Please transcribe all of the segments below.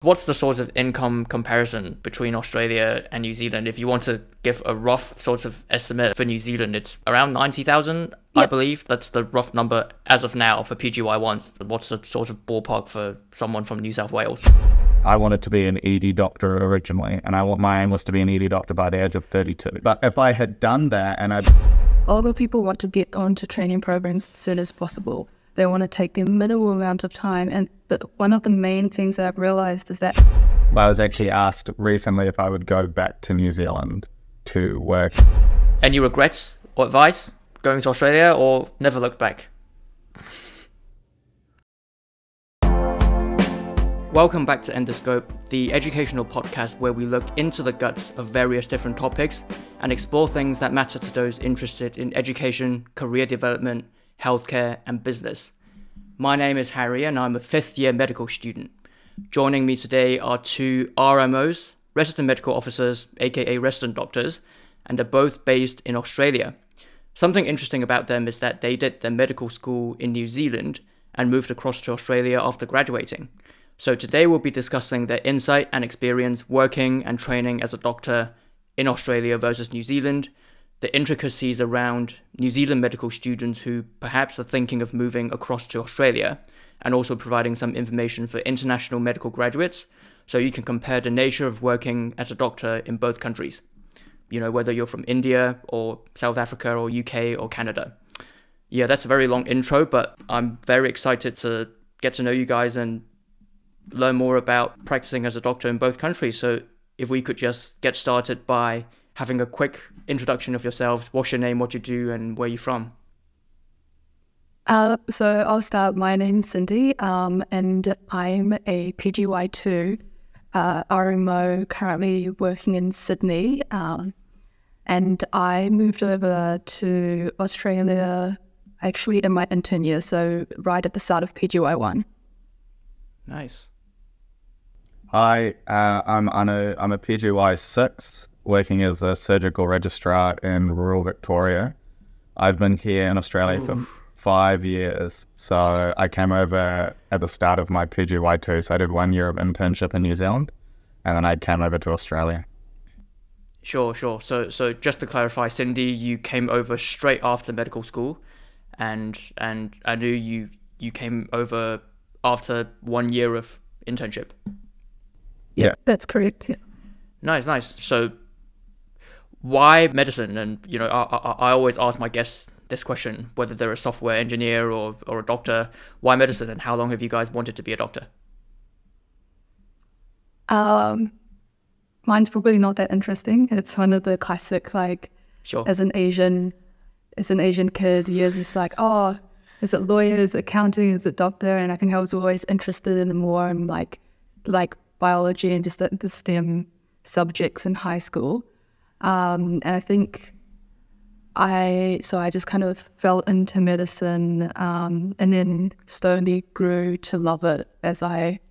What's the sort of income comparison between Australia and New Zealand? If you want to give a rough sort of estimate for New Zealand, it's around 90,000, I Yep. believe. That's the rough number as of now for PGY1s. What's the sort of ballpark for someone from New South Wales? I wanted to be an ED doctor originally, and my aim was to be an ED doctor by the age of 32. But if I had done that and A lot of people want to get onto training programs as soon as possible. They want to take the minimal amount of time. But one of the main things that I've realized is that I was actually asked recently if I would go back to New Zealand to work. Any regrets or advice going to Australia, or never looked back? Welcome back to Endoscope, the educational podcast where we look into the guts of various different topics and explore things that matter to those interested in education, career development, healthcare, and business. My name is Harry and I'm a fifth-year medical student. Joining me today are two RMOs, resident medical officers, aka resident doctors, and they're both based in Australia. Something interesting about them is that they did their medical school in New Zealand and moved across to Australia after graduating. So today we'll be discussing their insight and experience working and training as a doctor in Australia versus New Zealand, the intricacies around New Zealand medical students who perhaps are thinking of moving across to Australia, and also providing some information for international medical graduates so you can compare the nature of working as a doctor in both countries. You know, whether you're from India or South Africa or UK or Canada. Yeah, that's a very long intro, but I'm very excited to get to know you guys and learn more about practicing as a doctor in both countries. So if we could just get started by having a quick introduction of yourselves. What's your name, what you do, and where you're from? So I'll start. My name's Syndey, and I'm a PGY2 RMO currently working in Sydney. And I moved over to Australia actually in my intern year, so right at the start of PGY1. Nice. Hi, I'm a PGY6 working as a surgical registrar in rural Victoria. I've been here in Australia for 5 years, so I came over at the start of my PGY2, so I did 1 year of internship in New Zealand, and then I came over to Australia. Sure. So just to clarify, Syndey, you came over straight after medical school, and I knew you came over after 1 year of internship. Yeah. That's correct. Yeah. Nice. So why medicine? And, you know, I always ask my guests this question, whether they're a software engineer or a doctor. Why medicine, and how long have you guys wanted to be a doctor? Mine's probably not that interesting. It's one of the classic, like, Sure. as an Asian kid, you're just like, oh, is it lawyer, is it accounting, is it doctor? And I think I was always interested in more in like biology and just the STEM subjects in high school. And I think I just kind of fell into medicine, and then slowly grew to love it as I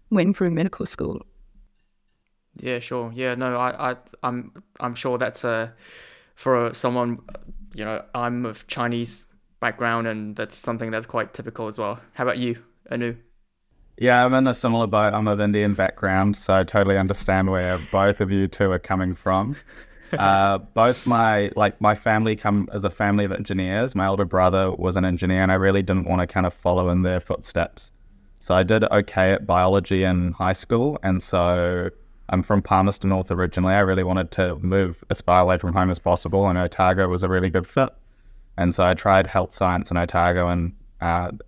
went through medical school. Yeah, sure. Yeah, no, I'm sure that's for someone, you know, I'm of Chinese background, and that's something that's quite typical as well. How about you, Anu? Yeah, I'm in a similar boat. I'm of Indian background, so I totally understand where both of you two are coming from. Both my family come as a family of engineers. My older brother was an engineer, and I really didn't want to kind of follow in their footsteps. So I did okay at biology in high school, and so I'm from Palmerston North originally. I really wanted to move as far away from home as possible, and Otago was a really good fit. And so I tried health science in Otago, and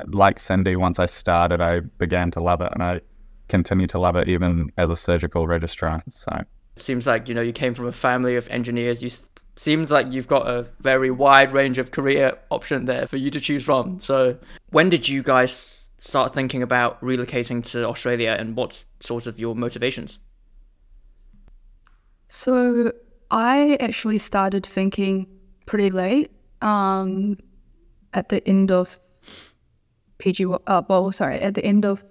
like Syndey, once I started, I began to love it, and I continue to love it even as a surgical registrar. So It seems like, you know, you came from a family of engineers. Seems like you've got a very wide range of career option there for you to choose from. So when did you guys start thinking about relocating to Australia, and what's sort of your motivations? So I actually started thinking pretty late, at the end of at the end of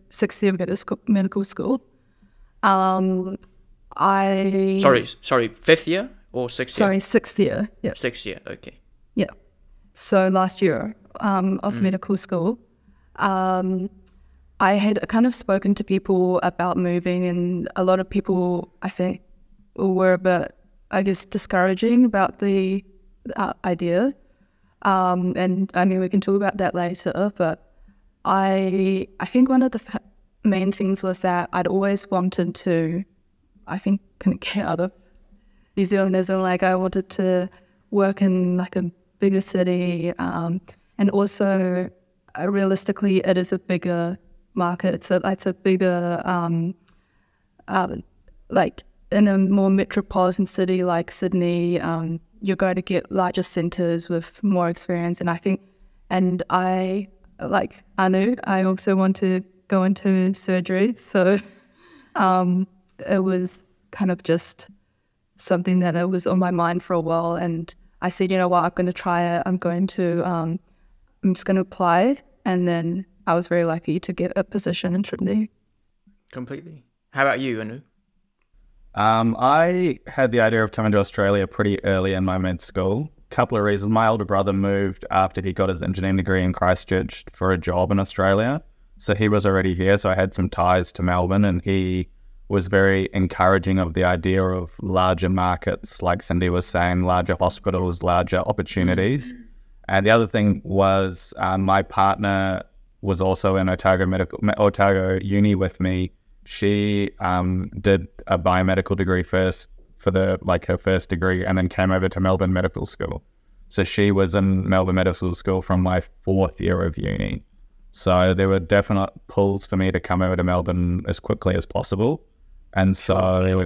sixth year medical school. Sorry, fifth year or sixth year? Sorry, sixth year. Yeah. Sixth year, okay. Yeah. So last year of medical school. I had kind of spoken to people about moving, and a lot of people, I think, were a bit, I guess, discouraging about the idea. And I mean, we can talk about that later, but I think one of the main things was that I'd always wanted to, I think, kind of get out of New Zealandism. Like, I wanted to work in like a bigger city, and also realistically, it is a bigger market. So it's a bigger, like in a more metropolitan city like Sydney, you're going to get larger centres with more experience. And I think, and I, like Anu, I also want to go into surgery. So it was kind of just something that it was on my mind for a while. And I said, you know what, I'm going to try it. I'm just going to apply. And then I was very lucky to get a position in Trainee. Completely. How about you, Anu? I had the idea of coming to Australia pretty early in my med school. Couple of reasons. My older brother moved after he got his engineering degree in Christchurch for a job in Australia. So he was already here. So I had some ties to Melbourne, and he was very encouraging of the idea of larger markets, like Syndey was saying, larger hospitals, larger opportunities. And the other thing was my partner was also in Otago Uni with me. She did a biomedical degree first for her first degree, and then came over to Melbourne Medical School. So she was in Melbourne Medical School from my 4th year of uni. So there were definite pulls for me to come over to Melbourne as quickly as possible. And so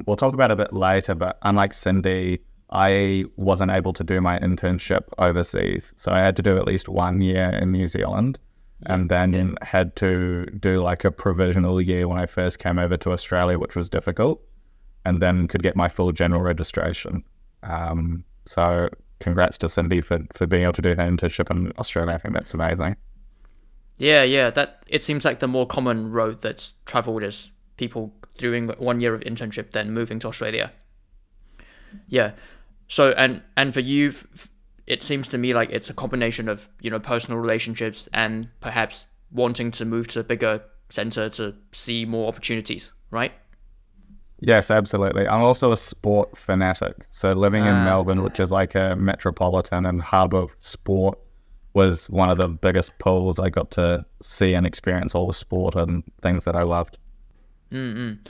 we'll talk about it a bit later, but unlike Syndey, I wasn't able to do my internship overseas. So I had to do at least 1 year in New Zealand, and then had to do like a provisional year when I first came over to Australia, which was difficult, and then could get my full general registration. So congrats to Syndey for being able to do her internship in Australia. I think that's amazing. Yeah, that it seems like the more common road that's travelled is people doing 1 year of internship, then moving to Australia. Yeah. So, and for you, it seems to me like it's a combination of, personal relationships and perhaps wanting to move to a bigger centre to see more opportunities, right? Yes, absolutely. I'm also a sport fanatic. So living in Melbourne, which is like a metropolitan and hub of sport, was one of the biggest pulls. I got to see and experience all the sport and things that I loved. And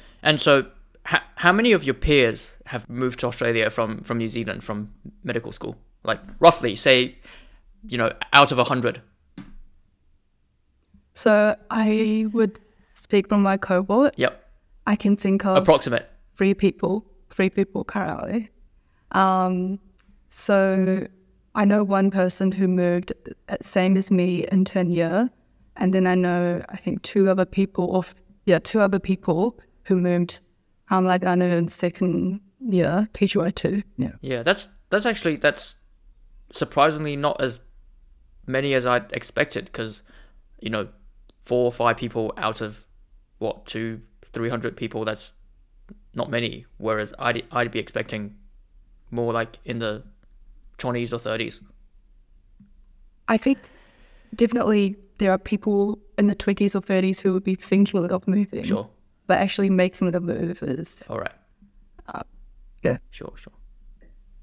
so how many of your peers have moved to Australia from New Zealand, from medical school? Like roughly, say, out of 100. So I would speak from my cohort. Yep. I can think of approximate 3 people currently. So I know one person who moved same as me intern year, and then I know I think 2 other people who moved like I know in second year PGY 2. Yeah, that's surprisingly not as many as I'd expected, because 4 or 5 people out of 200-300 people, that's not many, whereas I'd be expecting more like in the 20s or 30s. I think definitely there are people in the 20s or 30s who would be thinking of moving. Sure. But actually making the move is... All right. Yeah. Sure.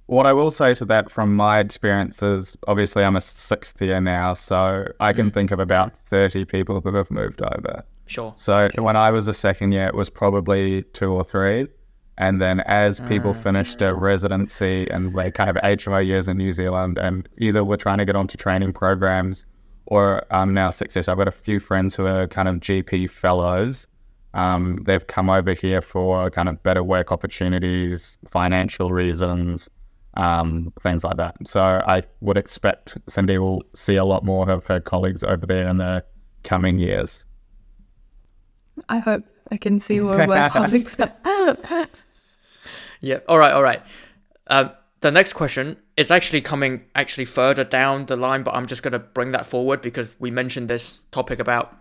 What I will say to that from my experience is, obviously I'm a 6th year now, so I can think of about 30 people who have moved over. Sure. So when I was a 2nd year, it was probably 2 or 3. And then as people finished a residency and like kind of HMO years in New Zealand, and either were trying to get onto training programs, or now success. I've got a few friends who are kind of GP fellows. They've come over here for kind of better work opportunities, financial reasons, things like that. So I would expect Syndey will see a lot more of her colleagues over there in the coming years. I hope I can see more of my colleagues. Yeah. All right. The next question is actually coming further down the line, but I'm just going to bring that forward because we mentioned this topic about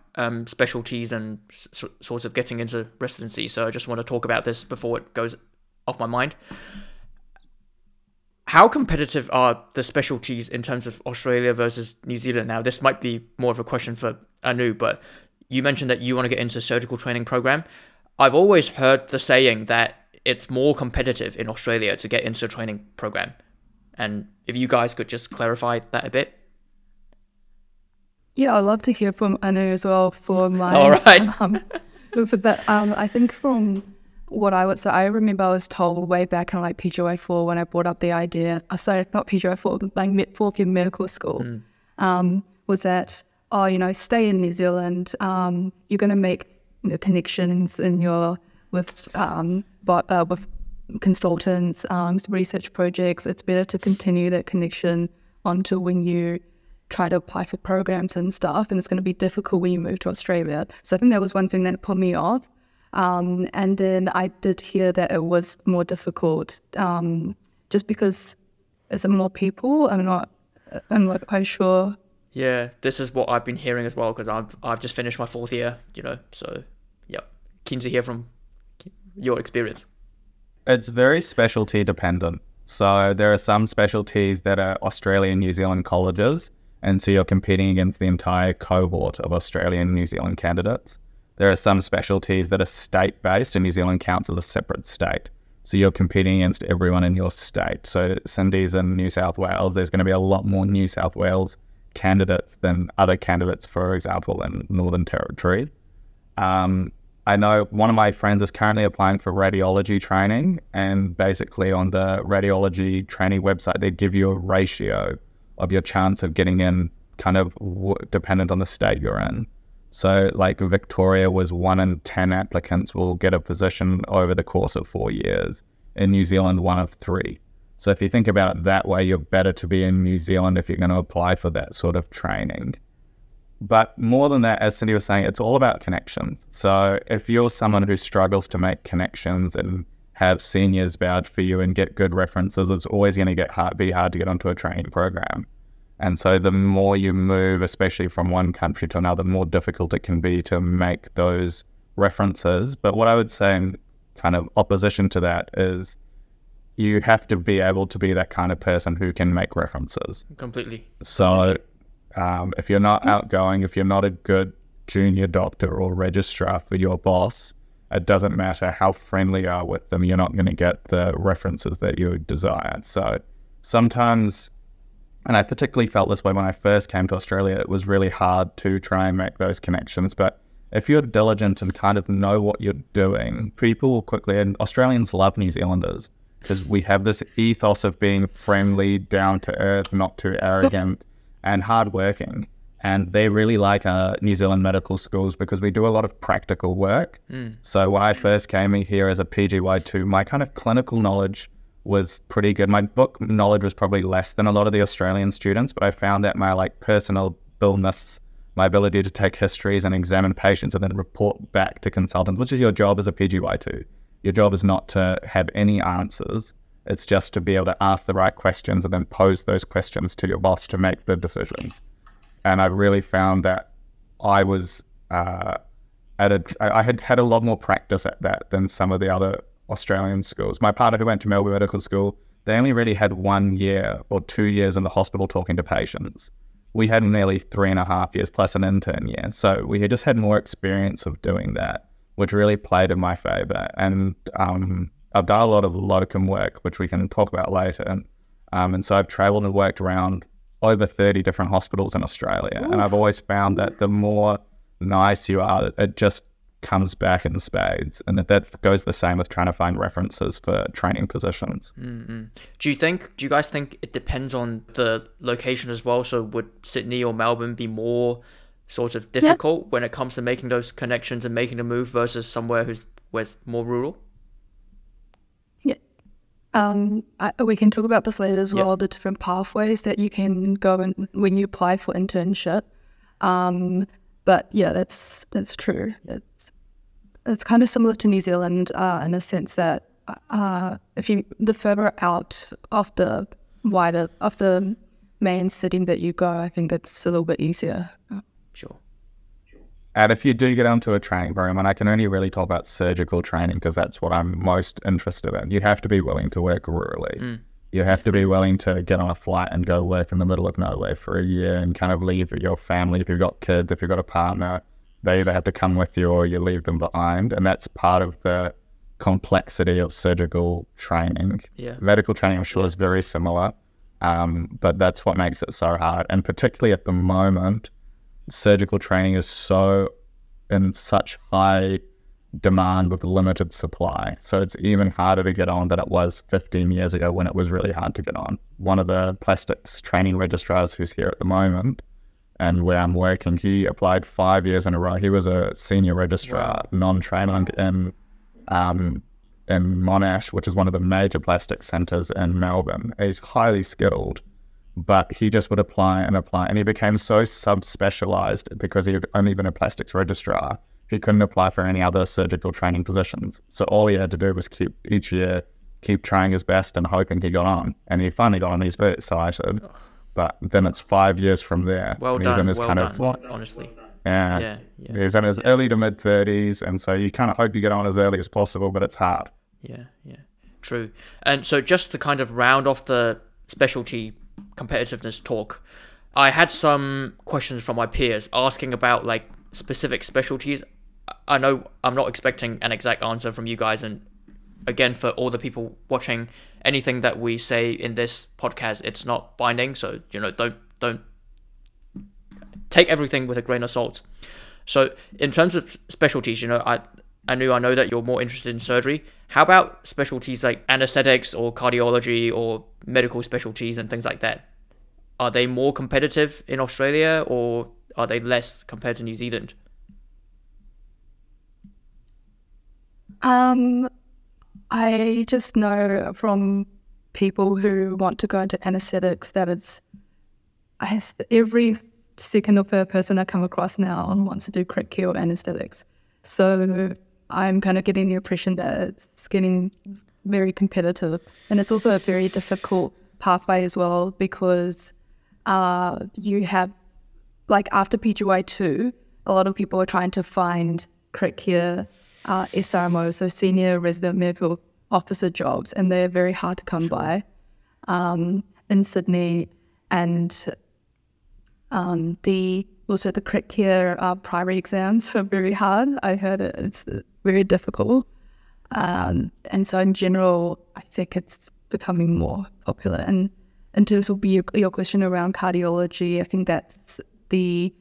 specialties and sort of getting into residency. So I just want to talk about this before it goes off my mind. How competitive are the specialties in terms of Australia versus New Zealand now? This might be more of a question for Anu, but you mentioned that you want to get into surgical training program. I've always heard the saying that it's more competitive in Australia to get into a training program. And if you guys could just clarify that a bit. Yeah, I'd love to hear from Anu as well for my... All right. For that, I think from what I would say, I remember I was told way back in like PGY4 when I brought up the idea, sorry, not PGY4, but like fourth year medical school, was that, oh, you know, stay in New Zealand, you're going to make connections in your, with consultants, research projects. It's better to continue that connection onto when you try to apply for programs and stuff, and it's going to be difficult when you move to Australia. So I think that was one thing that put me off. And then I did hear that it was more difficult just because is it more people? I'm not quite sure. Yeah, this is what I've been hearing as well, because I've just finished my fourth year, you know, so yeah, keen to hear from your experience. It's very specialty dependent. So there are some specialties that are Australian New Zealand colleges, and so you're competing against the entire cohort of Australian New Zealand candidates. There are some specialties that are state-based, and New Zealand counts as a separate state. So you're competing against everyone in your state. So Syndey's in New South Wales, there's going to be a lot more New South Wales candidates than other candidates, for example, in Northern Territory. I know one of my friends is currently applying for radiology training, and basically on the radiology training website, they give you a ratio of your chance of getting in, kind of dependent on the state you're in. So like Victoria was 1 in 10 applicants will get a position over the course of 4 years. In New Zealand, 1 of 3. So if you think about it that way, you're better to be in New Zealand if you're going to apply for that sort of training. But more than that, as Syndey was saying, it's all about connections. So if you're someone who struggles to make connections and have seniors vouch for you and get good references, it's always going to be hard to get onto a training program. And so the more you move, especially from one country to another, the more difficult it can be to make those references. But what I would say in kind of opposition to that is you have to be able to be that kind of person who can make references. Completely. So if you're not outgoing, if you're not a good junior doctor or registrar for your boss, it doesn't matter how friendly you are with them, you're not going to get the references that you desire. So sometimes, and I particularly felt this way when I first came to Australia, it was really hard to try and make those connections. But if you're diligent and kind of know what you're doing, people will quickly, and Australians love New Zealanders because we have this ethos of being friendly, down to earth, not too arrogant, and hardworking. And they really like New Zealand medical schools because we do a lot of practical work. So when I first came in here as a PGY2, my kind of clinical knowledge was pretty good. My book knowledge was probably less than a lot of the Australian students, but I found that my like personal illness, my ability to take histories and examine patients and then report back to consultants, which is your job as a PGY2. Your job is not to have any answers. It's just to be able to ask the right questions and then pose those questions to your boss to make the decisions. And I really found that I was I had had a lot more practice at that than some of the other Australian schools. My partner who went to Melbourne Medical School, they only really had 1 year or 2 years in the hospital talking to patients. We had nearly 3.5 years plus an intern year. So we had just had more experience of doing that, which really played in my favor. And I've done a lot of locum work, which we can talk about later. And so I've traveled and worked around over 30 different hospitals in Australia. Ooh. And I've always found that the more nice you are, it just comes back in spades. And that goes the same with trying to find references for training positions. Mm-hmm. Do you guys think it depends on the location as well? So would Sydney or Melbourne be more sort of difficult when it comes to making those connections and making the move versus somewhere where it's more rural? We can talk about this later as well, the different pathways that you can go in when you apply for internship. But yeah, that's true. It's kind of similar to New Zealand in a sense that the further out of the main city that you go, I think it's a little bit easier. Sure. And if you do get onto a training program, and I can only really talk about surgical training because that's what I'm most interested in, you have to be willing to work rurally. You have to be willing to get on a flight and go work in the middle of nowhere for a year and kind of leave your family if you've got kids, if you've got a partner, they either have to come with you or you leave them behind. And that's part of the complexity of surgical training. Yeah. Medical training, I'm sure, is very similar, but that's what makes it so hard. And particularly at the moment, surgical training is so in such high demand with limited supply. So it's even harder to get on than it was 15 years ago when it was really hard to get on. One of the plastics training registrars who's here at the moment and where I'm working, he applied 5 years in a row. He was a senior registrar, non-training in Monash, which is one of the major plastic centres in Melbourne. He's highly skilled, but he just would apply, and he became so sub-specialised because he had only been a plastics registrar. He couldn't apply for any other surgical training positions. So all he had to do was keep trying his best and hoping he got on. And he finally got on. He's very excited. But then it's 5 years from there. Well done, honestly. Yeah. He's in his early to mid-30s, and so you kind of hope you get on as early as possible, but it's hard. Yeah, true. And so just to kind of round off the specialty competitiveness talk, I had some questions from my peers asking about like specific specialties. I know I'm not expecting an exact answer from you guys, and again, for all the people watching, anything that we say in this podcast, it's not binding, so don't take everything with a grain of salt. So in terms of specialties, I know that you're more interested in surgery. How about specialties like anesthetics or cardiology or medical specialties and things like that? Are they more competitive in Australia, or are they less compared to New Zealand? I just know from people who want to go into anesthetics that every second or third person I come across now wants to do crit care or anesthetics. So I'm kind of getting the impression that it's getting very competitive. And it's also a very difficult pathway as well, because you have, like after PGY2, a lot of people are trying to find crit care SRMO, so senior resident medical officer jobs, and they're very hard to come by in Sydney. And the crit care primary exams are very hard. I heard it's very difficult. And so in general, I think it's becoming more popular. And in terms of your question around cardiology, I think that's the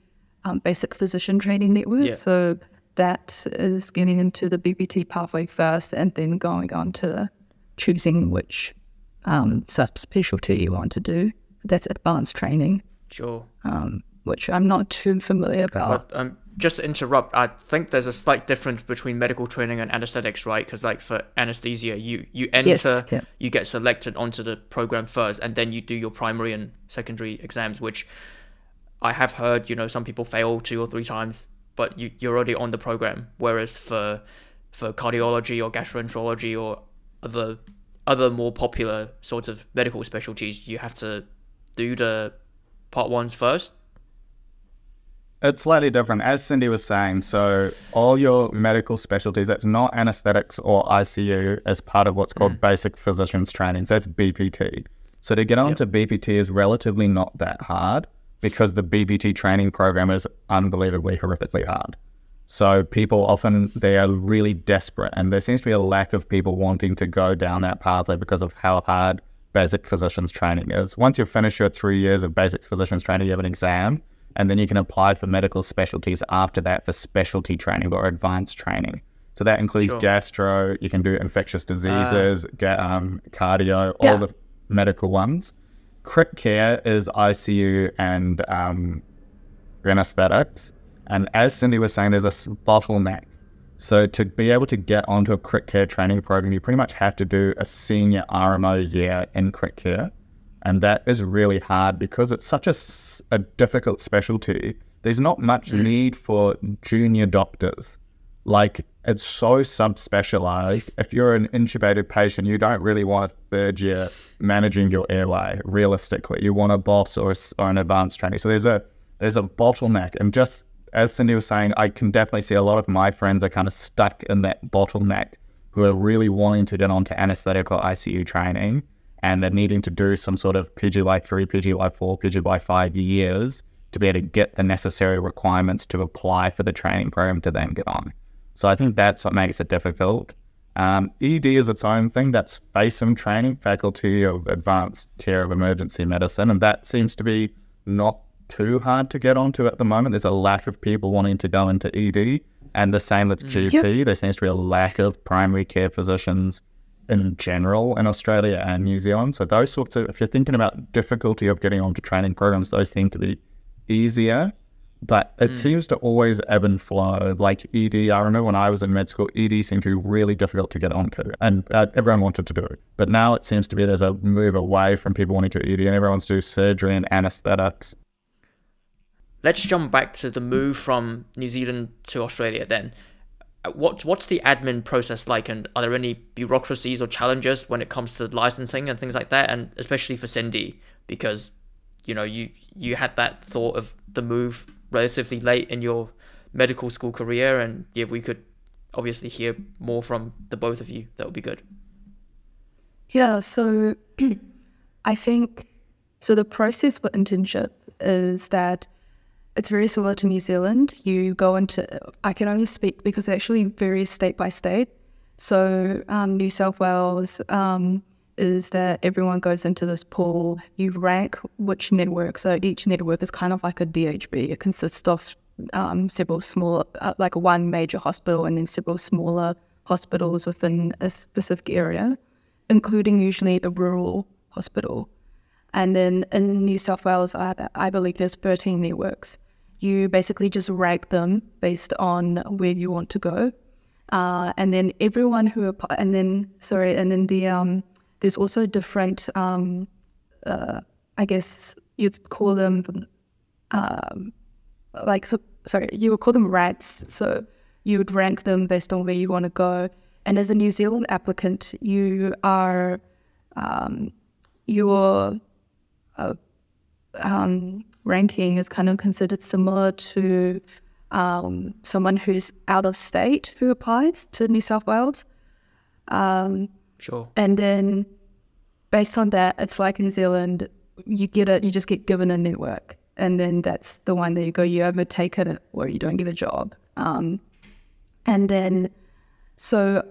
basic physician training network. Yeah. So that is getting into the BPT pathway first, and then going on to choosing which subspecialty you want to do. That's advanced training. Sure. Which I'm not too familiar about. But, just to interrupt, I think there's a slight difference between medical training and anesthetics, right? Because like for anesthesia, you enter, Yes, yeah. You get selected onto the program first, and then you do your primary and secondary exams, which I have heard, some people fail 2 or 3 times, but you're already on the program. Whereas for cardiology or gastroenterology or other more popular sorts of medical specialties, you have to do the part 1s first. It's slightly different. As Syndey was saying, so all your medical specialties, that's not anesthetics or ICU, as part of what's called basic physicians training. So that's BPT. So to get onto BPT is relatively not that hard, because the BPT training program is unbelievably horrifically hard. So people often, they are really desperate, and there seems to be a lack of people wanting to go down that pathway because of how hard basic physicians training is. Once you've finished your 3 years of basic physicians training, you have an exam, and then you can apply for medical specialties after that for specialty training or advanced training. So that includes gastro, you can do infectious diseases, cardio, all the medical ones. Crit care is ICU and anesthetics. And as Syndey was saying, there's a bottleneck. So to be able to get onto a crit care training program, you pretty much have to do a senior RMO year in crit care. And that is really hard because it's such a difficult specialty. There's not much need for junior doctors. Like, it's so subspecialized. If you're an intubated patient, you don't really want a 3rd year managing your airway, realistically. You want a boss or an advanced trainee. So there's a bottleneck. And just as Syndey was saying, I can definitely see a lot of my friends are kind of stuck in that bottleneck, who are really wanting to get onto anesthetic or ICU training, and they're needing to do some sort of PGY3, PGY4, PGY5 years to be able to get the necessary requirements to apply for the training program to then get on. So I think that's what makes it difficult. ED is its own thing. That's FACEM training, Faculty of Advanced Care of Emergency Medicine, and that seems to be not too hard to get onto at the moment. There's a lack of people wanting to go into ED, and the same with GP. There seems to be a lack of primary care physicians in general in Australia and New Zealand. So those sorts of, if you're thinking about difficulty of getting onto training programs, those seem to be easier. But it seems to always ebb and flow. Like ED, I remember when I was in med school, ED seemed to be really difficult to get onto, and everyone wanted to do it. But now it seems to be there's a move away from people wanting to do ED, and everyone wants to do surgery and anesthetics. Let's jump back to the move from New Zealand to Australia then. What's the admin process like, and are there any bureaucracies or challenges when it comes to licensing and things like that? And especially for Syndey, because you had that thought of the move relatively late in your medical school career, and if we could obviously hear more from the both of you, that would be good. Yeah, so I think, so the process for internship is that it's very similar to New Zealand. You go into, I can only speak because it actually varies state by state. So New South Wales is that everyone goes into this pool. You rank which network. So each network is kind of like a DHB. It consists of several small, like one major hospital and then several smaller hospitals within a specific area, including usually a rural hospital. And then in New South Wales, I believe there's 13 networks. You basically just rank them based on where you want to go. And then everyone who, there's also different, I guess you'd call them, you would call them ranks. So you would rank them based on where you want to go. And as a New Zealand applicant, you are, your ranking is kind of considered similar to someone who's out of state who applies to New South Wales. Sure. And then based on that, it's like New Zealand, you just get given a network, and then that's the one that you go, you either take it or you don't get a job. And then, so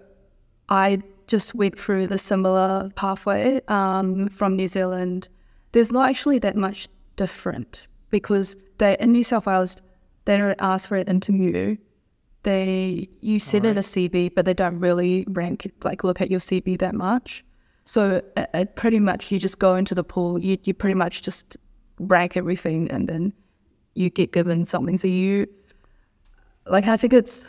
I just went through the similar pathway from New Zealand. There's not actually that much different because in New South Wales, they don't ask for an interview. You send in a CV, but they don't really look at your CV that much. So pretty much you just go into the pool, you pretty much just rank everything, and then you get given something. So I think it's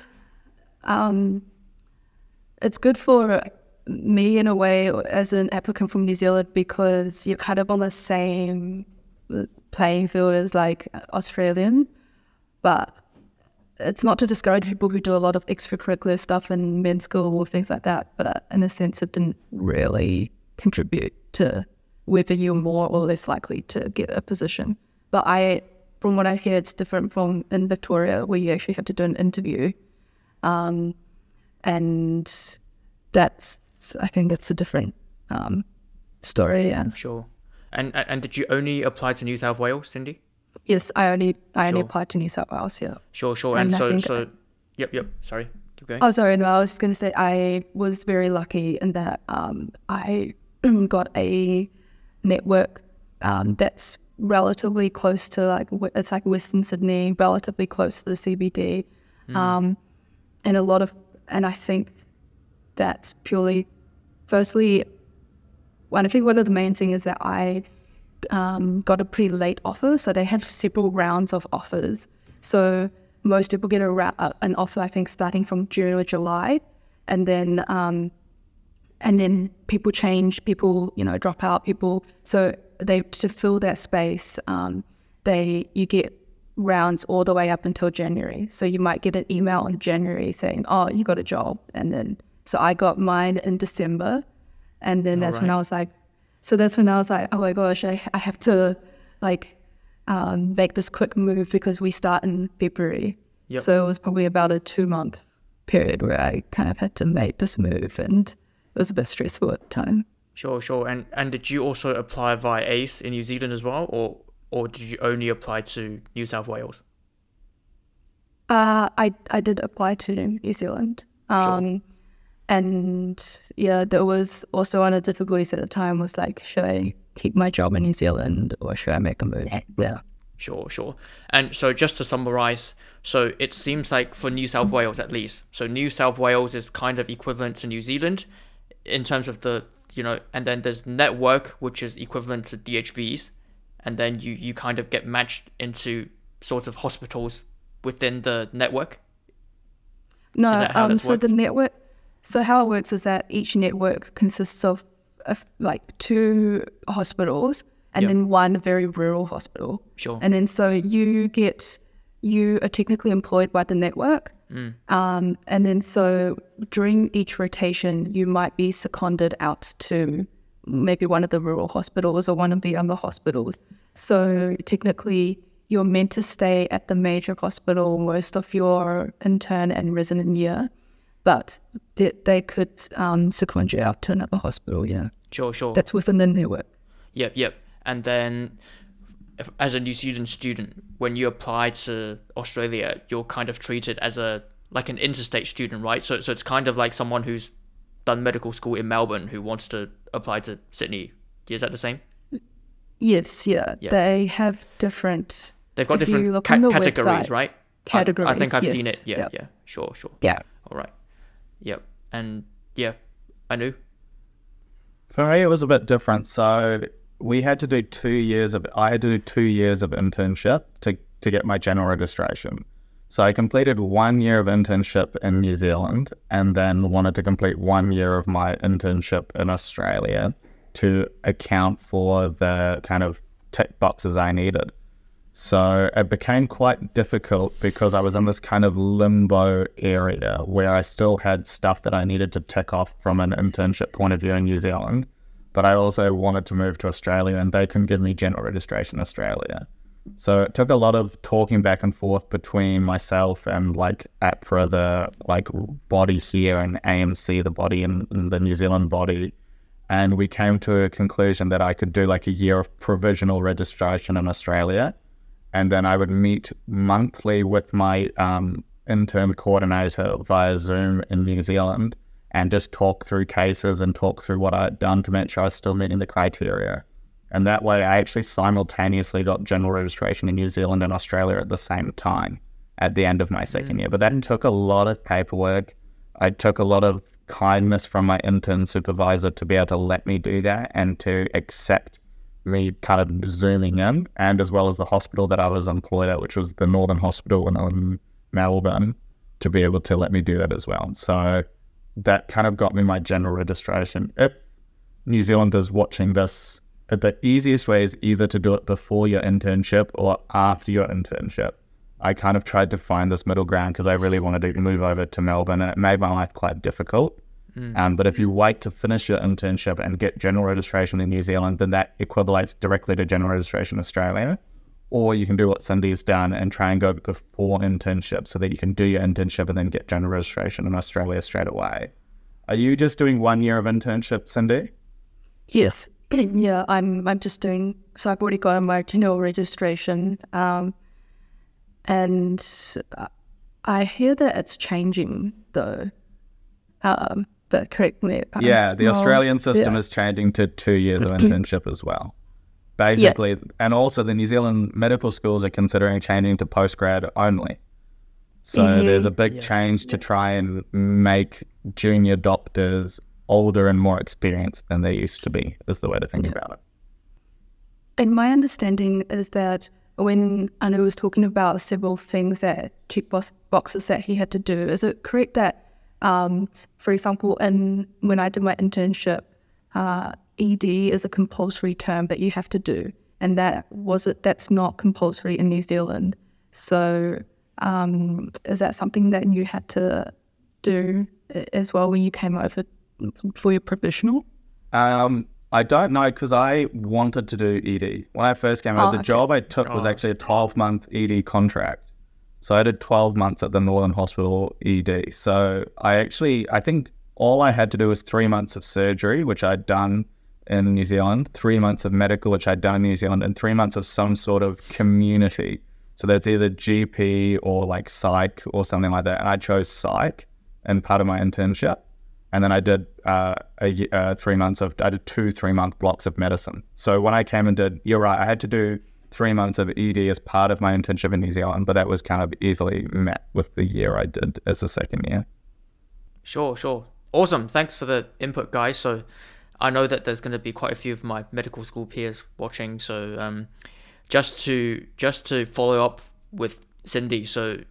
good for me in a way as an applicant from New Zealand, because you're kind of on the same playing field as like Australian, but it's not to discourage people who do a lot of extracurricular stuff in med school or things like that, but in a sense it didn't really contribute to whether you're more or less likely to get a position. But from what I hear, it's different from in Victoria, where you actually have to do an interview. And I think it's a different story. Yeah. Sure. And did you only apply to New South Wales, Syndey? Yes, I only applied to New South Wales, yeah. Sure. And yep. Sorry, keep going. Oh, sorry. No, I was just going to say I was very lucky in that I got a network that's relatively close to it's like Western Sydney, relatively close to the CBD, and I think that's purely, firstly, I think one of the main things is that I got a pretty late offer, so they have several rounds of offers. So most people get an offer, I think, starting from June or July, and then people change, people drop out, so to fill that space, you get rounds all the way up until January. So you might get an email in January saying, "Oh, you got a job," and then so I got mine in December, and then that's when I was like. So that's when I was like, oh my gosh, I have to make this quick move because we start in February. Yep. So it was probably about a 2-month period where I kind of had to make this move, and it was a bit stressful at the time. Sure. And did you also apply via ACE in New Zealand as well, or or did you only apply to New South Wales? I did apply to New Zealand. Sure. And yeah, there was also one of the difficulties at the time was like, should I keep my job in New Zealand or should I make a move? Yeah. Sure. And so just to summarize, so it seems like for New South Wales at least, so New South Wales is kind of equivalent to New Zealand in terms of the, and then there's network, which is equivalent to DHBs, and then you kind of get matched into sort of hospitals within the network. No, so the network, so how it works is that each network consists of like 2 hospitals and then one very rural hospital. Sure. And then so you are technically employed by the network. And then so during each rotation, you might be seconded out to maybe one of the rural hospitals or one of the other hospitals. So technically, you're meant to stay at the major hospital most of your intern and resident year, but they could second you out to another hospital, yeah. Sure. That's within the network. Yep. And then as a New Zealand student, when you apply to Australia, you're kind of treated as like an interstate student, right? So it's kind of like someone who's done medical school in Melbourne who wants to apply to Sydney. Is that the same? Yes, yeah. They have different... They've got different categories, website, right? Categories, I think I've seen it. Yeah. Sure. Yeah. All right. Yep. And yeah, Anu? For me, it was a bit different. So we had to do 2 years of, I had to do 2 years of internship to get my general registration. So I completed 1 year of internship in New Zealand and then wanted to complete 1 year of my internship in Australia to account for the kind of tick boxes I needed. So it became quite difficult because I was in this kind of limbo area where I still had stuff that I needed to tick off from an internship point of view in New Zealand, but I also wanted to move to Australia and they couldn't give me general registration in Australia. So it took a lot of talking back and forth between myself and like APRA, the like body here, and AMC, the body in the New Zealand body. And we came to a conclusion that I could do like a year of provisional registration in Australia. And then I would meet monthly with my intern coordinator via Zoom in New Zealand and just talk through cases and talk through what I had done to make sure I was still meeting the criteria. And that way I actually simultaneously got general registration in New Zealand and Australia at the same time at the end of my second year. But that took a lot of paperwork. I took a lot of kindness from my intern supervisor to be able to let me do that and to accept me kind of zooming in, and as well as the hospital that I was employed at, which was the Northern Hospital in Melbourne, to be able to let me do that as well. So that kind of got me my general registration. If New Zealanders watching this, the easiest way is either to do it before your internship or after your internship. I kind of tried to find this middle ground because I really wanted to move over to Melbourne, and it made my life quite difficult. But if you wait to finish your internship and get general registration in New Zealand, then that equivalates directly to general registration in Australia. Or you can do what Syndey's done and try and go before internship so that you can do your internship and then get general registration in Australia straight away. Are you just doing 1 year of internship, Syndey? Yes. Yeah, I'm just doing, so I've already got my general registration. And I hear that it's changing though. But correct me. Yeah, the Australian system is changing to 2 years of internship as well. Basically, and also the New Zealand medical schools are considering changing to postgrad only. So there's a big change to try and make junior doctors older and more experienced than they used to be, is the way to think about it. And my understanding is that when Anu was talking about several things that check boxes that he had to do, is it correct that for example, when I did my internship, ED is a compulsory term that you have to do, and that's not compulsory in New Zealand. So is that something that you had to do as well when you came over for your provisional? I don't know, because I wanted to do ED. When I first came over, the job I took was actually a 12-month ED contract. So I did 12 months at the Northern Hospital ED. So I think all I had to do was 3 months of surgery, which I'd done in New Zealand, 3 months of medical, which I'd done in New Zealand, and 3 months of some sort of community. So that's either GP or like psych or something like that. And I chose psych in part of my internship. And then I did 3 months of, I did 2 3-month blocks of medicine. So when I came and did, you're right, I had to do 3 months of ED as part of my internship in New Zealand, but that was kind of easily met with the year I did as the second year. Sure. Awesome. Thanks for the input, guys. So I know that there's going to be quite a few of my medical school peers watching. So just to follow up with Syndey. So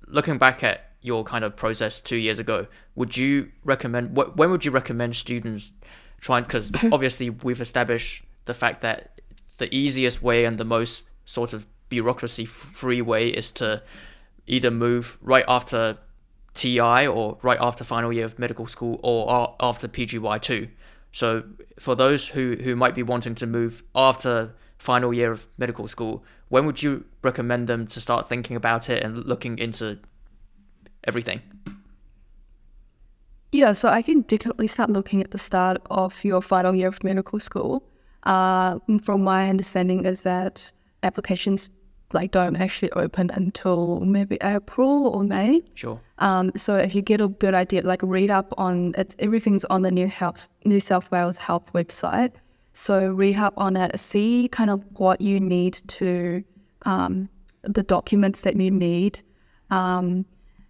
looking back at your kind of process 2 years ago, would you recommend, when would you recommend students trying, because obviously we've established the fact that the easiest way and the most sort of bureaucracy free way is to either move right after TI or right after final year of medical school or after PGY2. So for those who might be wanting to move after final year of medical school, when would you recommend them to start thinking about it and looking into everything? Yeah, so I can definitely start looking at the start of your final year of medical school. From my understanding is that applications don't actually open until maybe April or May. Sure. So if you get a good idea, read up on it, everything's on the New South Wales Health website. So read up on it, see kind of what you need to, the documents that you need,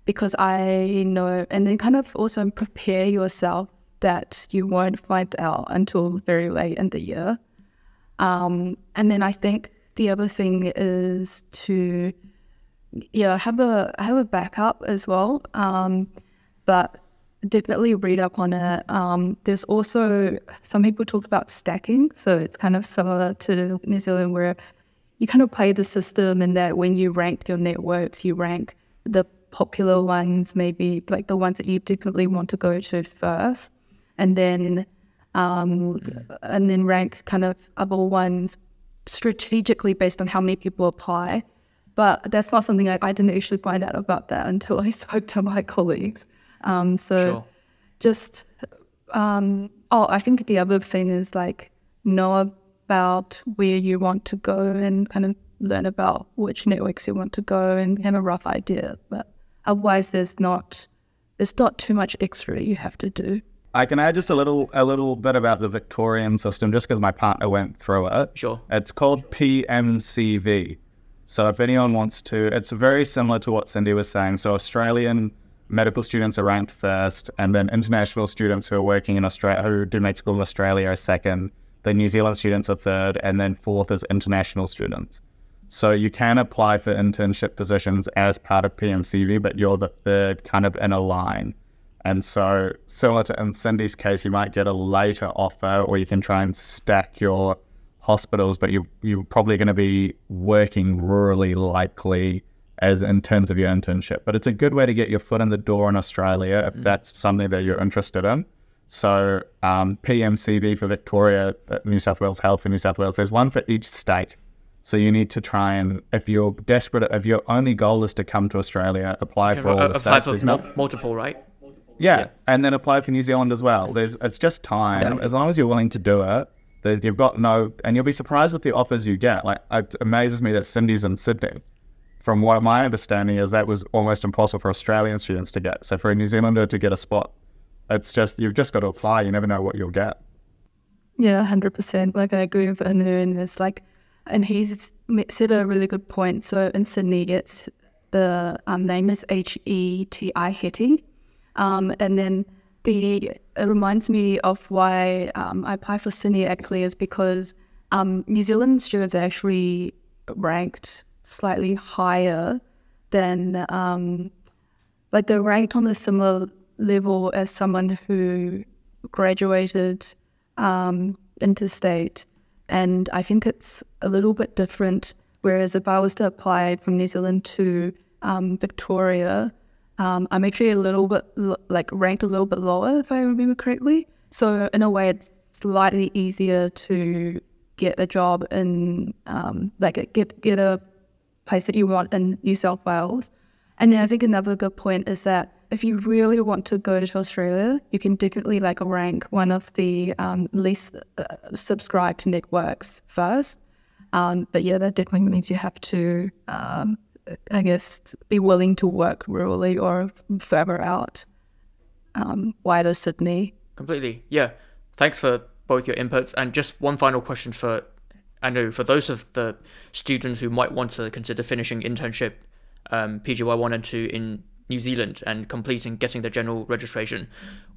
because I know, and then kind of also prepare yourself that you won't find out until very late in the year. And then I think the other thing is to, have a backup as well. But definitely read up on it. There's also, some people talk about stacking. So it's kind of similar to New Zealand where you kind of play the system and that when you rank your networks, you rank the popular ones, maybe the ones that you definitely want to go to first. And then rank kind of other ones strategically based on how many people apply. But that's not something I didn't actually find out about that until I spoke to my colleagues. Sure. Just, I think the other thing is know about where you want to go and kind of learn about which networks you want to go and have a rough idea. But otherwise there's not too much extra you have to do. I can add just a little bit about the Victorian system, just because my partner went through it. Sure. It's called PMCV. So if anyone wants to, it's very similar to what Syndey was saying. So Australian medical students are ranked first, and then international students who are working in Australia, who do medical school in Australia, are second. The New Zealand students are third, and then fourth is international students. So you can apply for internship positions as part of PMCV, but you're the third kind of in a line. And so, similar to in Syndey's case, you might get a later offer, or you can try and stack your hospitals, but you're probably going to be working rurally likely as in terms of your internship. But it's a good way to get your foot in the door in Australia if that's something that you're interested in. So PMCV for Victoria, New South Wales Health for New South Wales, there's one for each state. So you need to try and, if you're desperate, if your only goal is to come to Australia, apply for all the states. Apply for multiple, right? Yeah, and then apply for New Zealand as well. It's just time. As long as you're willing to do it, you've got and you'll be surprised with the offers you get. It amazes me that Syndey's in Sydney. From what my understanding is, that was almost impossible for Australian students to get. So for a New Zealander to get a spot, you've just got to apply. You never know what you'll get. Yeah, 100%. I agree with Anu, and it's and he's said a really good point. So in Sydney, it's the name is HETI. And then it reminds me of why I applied for Syndey actually is because New Zealand students are actually ranked slightly higher than, they're ranked on a similar level as someone who graduated interstate. And I think it's a little bit different, whereas if I was to apply from New Zealand to Victoria, I'm actually a little bit ranked a little bit lower, if I remember correctly. So in a way, it's slightly easier to get a job in, get a place that you want in New South Wales. And then I think another good point is that if you really want to go to Australia, you can definitely like rank one of the least subscribed networks first. But yeah, that definitely means you have to, I guess, be willing to work rurally or further out, wider Sydney. Completely. Yeah. Thanks for both your inputs. And just one final question for those of the students who might want to consider finishing internship, PGY 1 and 2 in New Zealand and getting the general registration.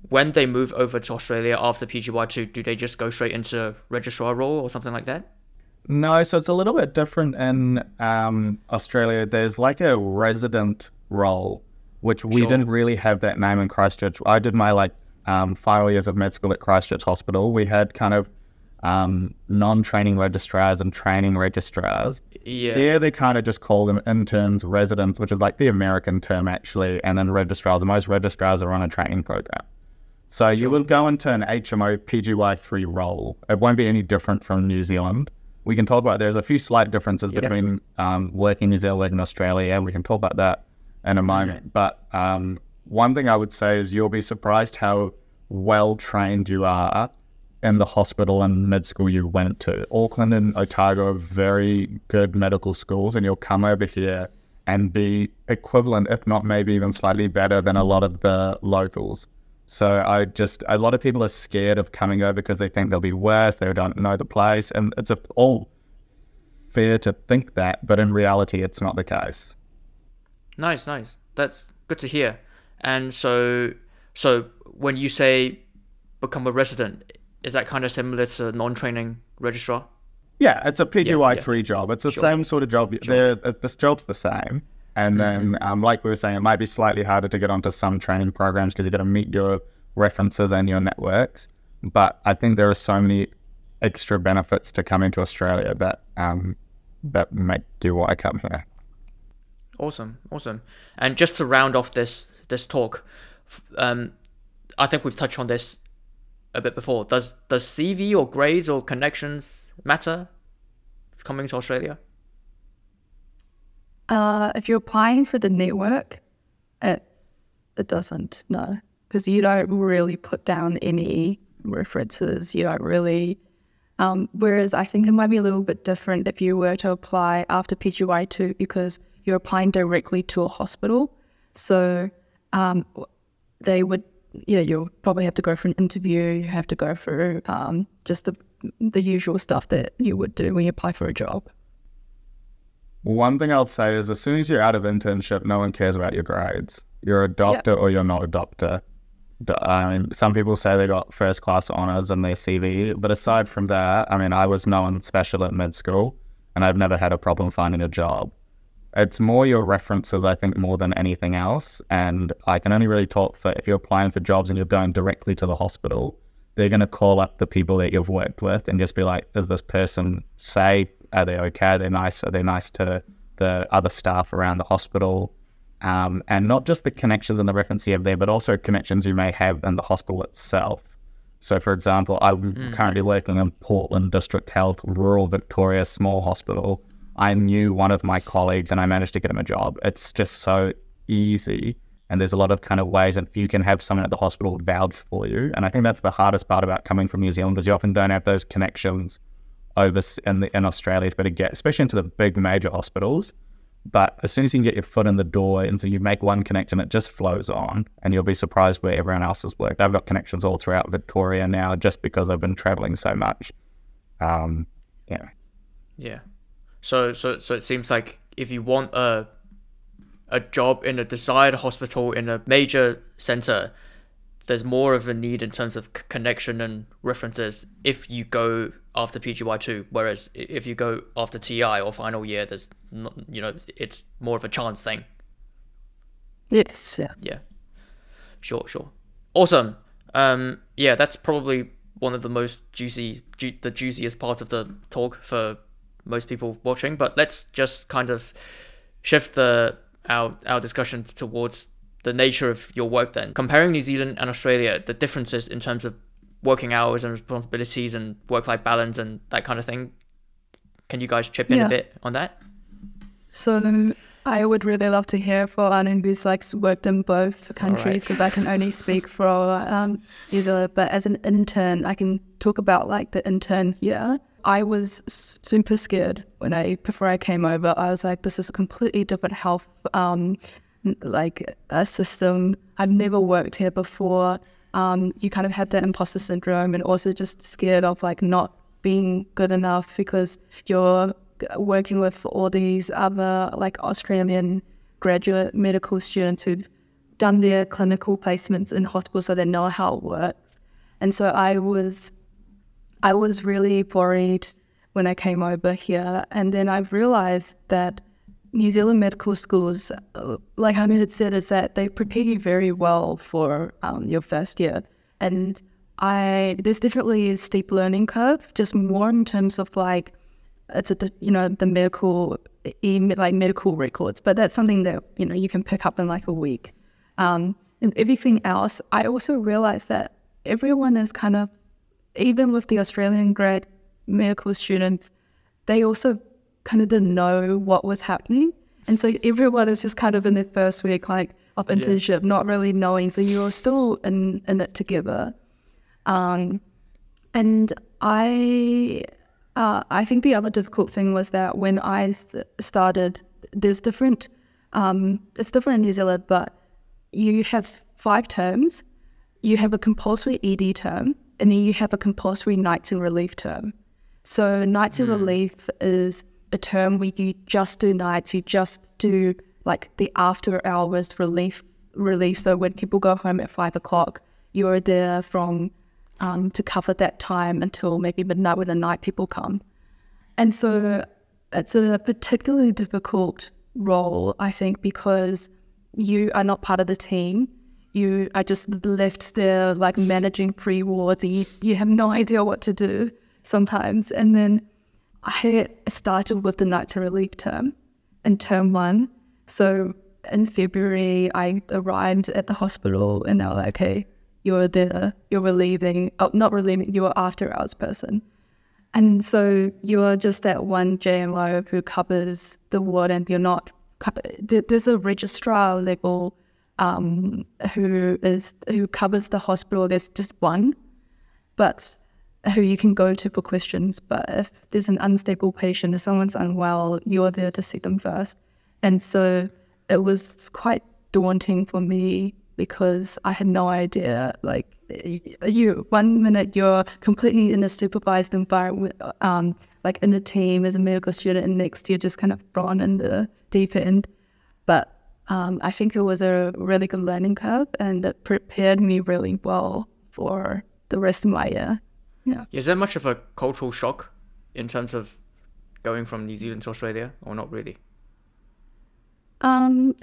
When they move over to Australia after PGY 2, do they just go straight into registrar role or something like that? No, so it's a little bit different in Australia. There's like a resident role, which we didn't really have that name in Christchurch. I did my final years of med school at Christchurch Hospital. We had kind of non-training registrars and training registrars. Yeah. Here they kind of just call them interns, residents, which is like the American term actually, and then registrars. And most registrars are on a training program. So you will go into an HMO PGY3 role. It won't be any different from New Zealand. We can talk about, there's a few slight differences between working New Zealand, working Australia, and we can talk about that in a moment. But one thing I would say is you'll be surprised how well trained you are in the hospital and med school you went to. Auckland and Otago are very good medical schools, and you'll come over here and be equivalent, if not maybe even slightly better than a lot of the locals. So a lot of people are scared of coming over because they think they'll be worse, they don't know the place, and it's all fair to think that, but in reality, it's not the case. Nice. That's good to hear. And so when you say become a resident, is that kind of similar to non-training registrar? Yeah, it's a PGY3 job. It's the same sort of job. Sure. This job's the same. And then, like we were saying, it might be slightly harder to get onto some training programs because you've got to meet your references and your networks. But I think there are so many extra benefits to coming to Australia that make you why I come here. Awesome. And just to round off this talk, I think we've touched on this a bit before. Does CV or grades or connections matter coming to Australia? If you're applying for the network, it doesn't, no. Because you don't really put down any references. You don't really... whereas I think it might be a little bit different if you were to apply after PGY2 because you're applying directly to a hospital. So they would... Yeah, you'll probably have to go for an interview. You have to go for just the usual stuff that you would do when you apply for a job. One thing I'll say is as soon as you're out of internship, no one cares about your grades. You're a doctor or you're not a doctor. I mean, some people say they got first class honours in their CV, but aside from that, I mean, I was no one special at med school and I've never had a problem finding a job. It's more your references, I think, more than anything else. And I can only really talk for if you're applying for jobs and you're going directly to the hospital, they're going to call up the people that you've worked with and just be like, is this person safe? Are they okay? Are they nice? Are they nice to the other staff around the hospital? And not just the connections and the reference you have there, but also connections you may have in the hospital itself. So, for example, I'm currently working in Portland District Health, rural Victoria, small hospital. I knew one of my colleagues and I managed to get him a job. It's just so easy. And there's a lot of kind of ways that you can have someone at the hospital vouch for you. And I think that's the hardest part about coming from New Zealand is you often don't have those connections over in Australia to get, especially into the big major hospitals. But as soon as you can get your foot in the door and so you make one connection, it just flows on and you'll be surprised where everyone else has worked. I've got connections all throughout Victoria now just because I've been traveling so much. Yeah. So it seems like if you want a job in a desired hospital in a major center, there's more of a need in terms of connection and references if you go after PGY2, whereas if you go after TI or final year, there's not, it's more of a chance thing. Yes. Yeah. Sure. Awesome. Yeah, that's probably one of the most the juiciest parts of the talk for most people watching, but let's just kind of shift our discussion towards the nature of your work then. Comparing New Zealand and Australia, the differences in terms of working hours and responsibilities and work-life balance and that kind of thing. Can you guys chip in a bit on that? So I would really love to hear for anyone who's like worked in both countries, because I can only speak for New Zealand. But as an intern, I can talk about like the intern here. I was super scared before I came over. I was like, this is a completely different health like a system. I've never worked here before. You kind of had that imposter syndrome, and also just scared of like not being good enough because you're working with all these other like Australian graduate medical students who've done their clinical placements in hospitals, so they know how it works. And so I was really worried when I came over here. And then I've realized that New Zealand medical schools, like Hanu had said, is that they prepare you very well for your first year. And there's definitely a steep learning curve, just more in terms of like, it's the medical records, but that's something that, you can pick up in like a week. And everything else, I also realized that everyone is kind of, even with the Australian grad medical students, they also kind of didn't know what was happening. And so everyone is just kind of in their first week like of internship, not really knowing. So you're still in it together. And I think the other difficult thing was that when I started, it's different in New Zealand, but you have 5 terms, you have a compulsory ED term, and then you have a compulsory nights and relief term. So nights and relief is a term where you just do nights, you just do like the after hours relief. So when people go home at 5 o'clock, you're there from to cover that time until maybe midnight when the night people come. And so it's a particularly difficult role, I think, because you are not part of the team. You are just left there like managing 3 wards, and you have no idea what to do sometimes. And then I started with the nights and relief term in term 1. So in February, I arrived at the hospital and they were like, okay, you're relieving, not relieving, you're after hours person. And so you're just that one JMO who covers the ward, and you're not, there's a registrar level who covers the hospital. There's just one, but who you can go to for questions. But if there's an unstable patient, if someone's unwell, you're there to see them first. And so it was quite daunting for me, because I had no idea, like, one minute you're completely in a supervised environment, like in a team as a medical student, and next you're just kind of thrown in the deep end. But I think it was a really good learning curve, and it prepared me really well for the rest of my year. Yeah. Is there much of a cultural shock in terms of going from New Zealand to Australia, or not really?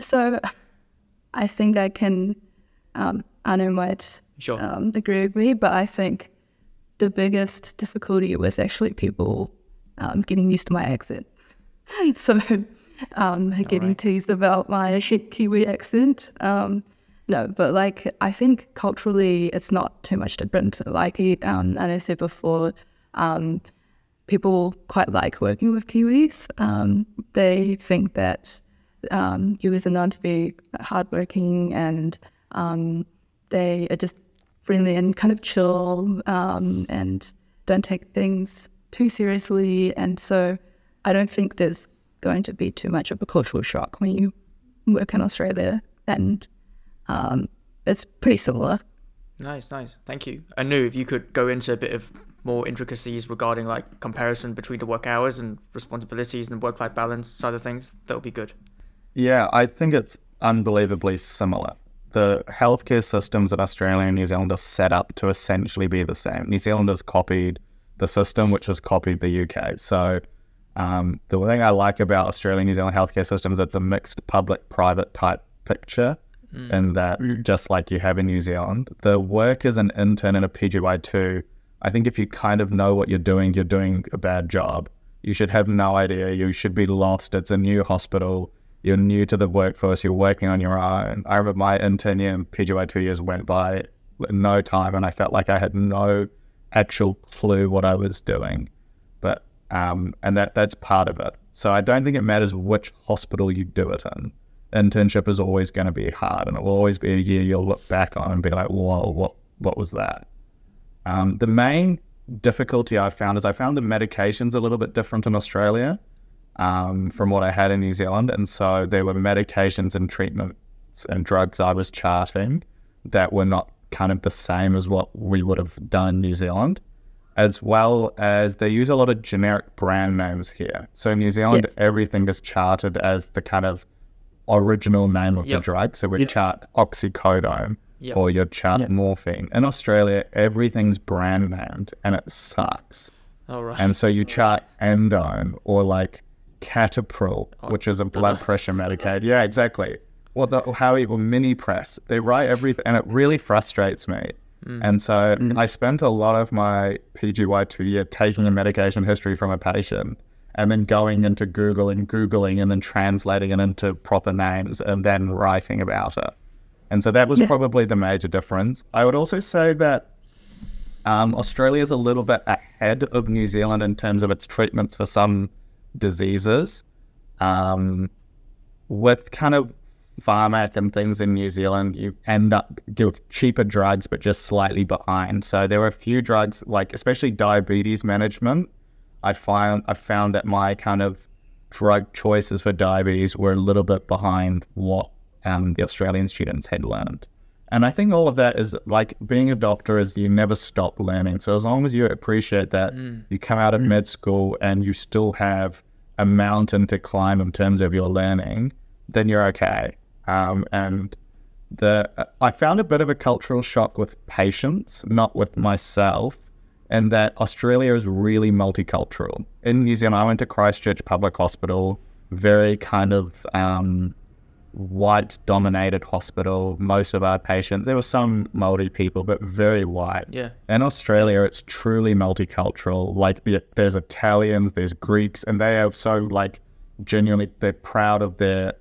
So I think I can, Anu might agree with me, but I think the biggest difficulty was actually people getting used to my accent. So getting teased about my Kiwi accent. No, but like, I think culturally it's not too much different. Like I said before, people quite like working with Kiwis. They think that Kiwis are known to be hardworking, and they are just friendly and kind of chill, and don't take things too seriously. And so I don't think there's going to be too much of a cultural shock when you work in Australia, and it's pretty similar. Nice. Thank you. I knew if you could go into a bit of more intricacies regarding like comparison between the work hours and responsibilities and work-life balance side of things, that would be good. Yeah, I think it's unbelievably similar. The healthcare systems in Australia and New Zealand are set up to essentially be the same. New Zealand has copied the system, which has copied the UK. So the thing I like about Australia and New Zealand healthcare systems, it's a mixed public-private type picture, in that just like you have in New Zealand, the work as an intern in a PGY2, I think if you kind of know what you're doing a bad job. You should have no idea. You should be lost. It's a new hospital. You're new to the workforce. You're working on your own. I remember my intern year and PGY2 years went by in no time, and I felt like I had no actual clue what I was doing. But and that's part of it. So I don't think it matters which hospital you do it in. Internship is always going to be hard, and it will always be a year you'll look back on and be like, whoa, what was that? The main difficulty I found is the medication's a little bit different in Australia from what I had in New Zealand. And so there were medications and treatments and drugs I was charting that were not kind of the same as what we would have done in New Zealand, as well as they use a lot of generic brand names here. So in New Zealand, everything is charted as the kind of original name of the drug. So we chart oxycodone or you chart morphine. In Australia, everything's brand named and it sucks. All right. And so you chart endone or like Catapril, which is a blood pressure medicated. Yeah, exactly. Or mini press. They write everything, and it really frustrates me. And so I spent a lot of my PGY2 year taking a medication history from a patient and then going into Googling and then translating it into proper names and then writing about it. And so that was probably the major difference. I would also say that Australia is a little bit ahead of New Zealand in terms of its treatments for some diseases. With kind of pharmac and things in New Zealand, you end up with cheaper drugs but just slightly behind. So there were a few drugs, like especially diabetes management. I found that my kind of drug choices for diabetes were a little bit behind what the Australian students had learned. And I think all of that is like being a doctor is you never stop learning. So as long as you appreciate that, you come out of med school and you still have a mountain to climb in terms of your learning, then you're okay. And I found a bit of a cultural shock with patients, not with myself, and that Australia is really multicultural. In New Zealand, I went to Christchurch Public Hospital, very kind of white-dominated hospital. Most of our patients, there were some Māori people, but very white. Yeah. In Australia, it's truly multicultural. Like there's Italians, there's Greeks, and they are so like genuinely, they're proud of their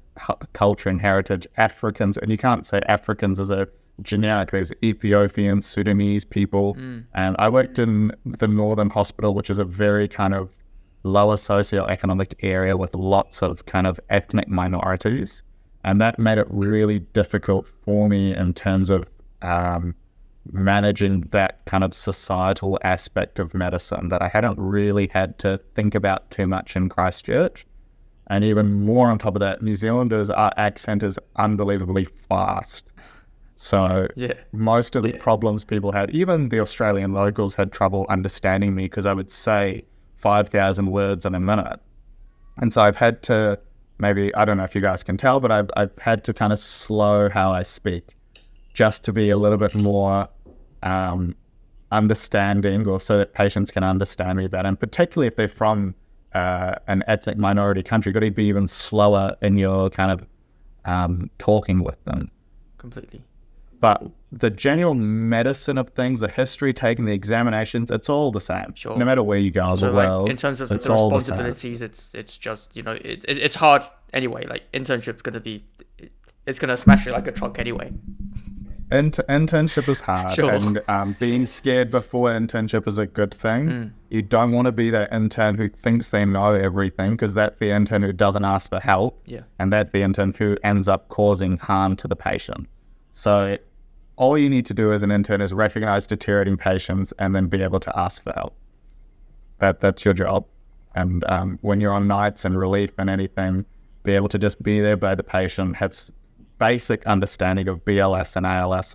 culture and heritage. Africans, and you can't say Africans as a generic, there's Ethiopians, Sudanese people. And I worked in the Northern Hospital, which is a very kind of lower socioeconomic area with lots of kind of ethnic minorities. And that made it really difficult for me in terms of managing that kind of societal aspect of medicine that I hadn't really had to think about too much in Christchurch. And even more on top of that, New Zealanders, our accent is unbelievably fast. So most of the problems people had, even the Australian locals had trouble understanding me because I would say 5,000 words in a minute. And so I've had to, maybe, I don't know if you guys can tell, but I've had to kind of slow how I speak just to be a little bit more understanding, or so that patients can understand me better. And particularly if they're from an ethnic minority country, you've got to be even slower in your kind of talking with them. Completely. But the general medicine of things, the history, taking the examinations, it's all the same. Sure. No matter where you go in the world. In terms of the responsibilities, it's just, you know, it's hard anyway. Like internship's going to be, it's going to smash you like a truck anyway. Internship is hard, sure. And being scared before internship is a good thing. You don't want to be that intern who thinks they know everything, because that's the intern who doesn't ask for help, and that's the intern who ends up causing harm to the patient. So all you need to do as an intern is recognize deteriorating patients and then be able to ask for help. That's your job. And when you're on nights and relief and anything, be able to just be there by the patient, have basic understanding of BLS and ALS.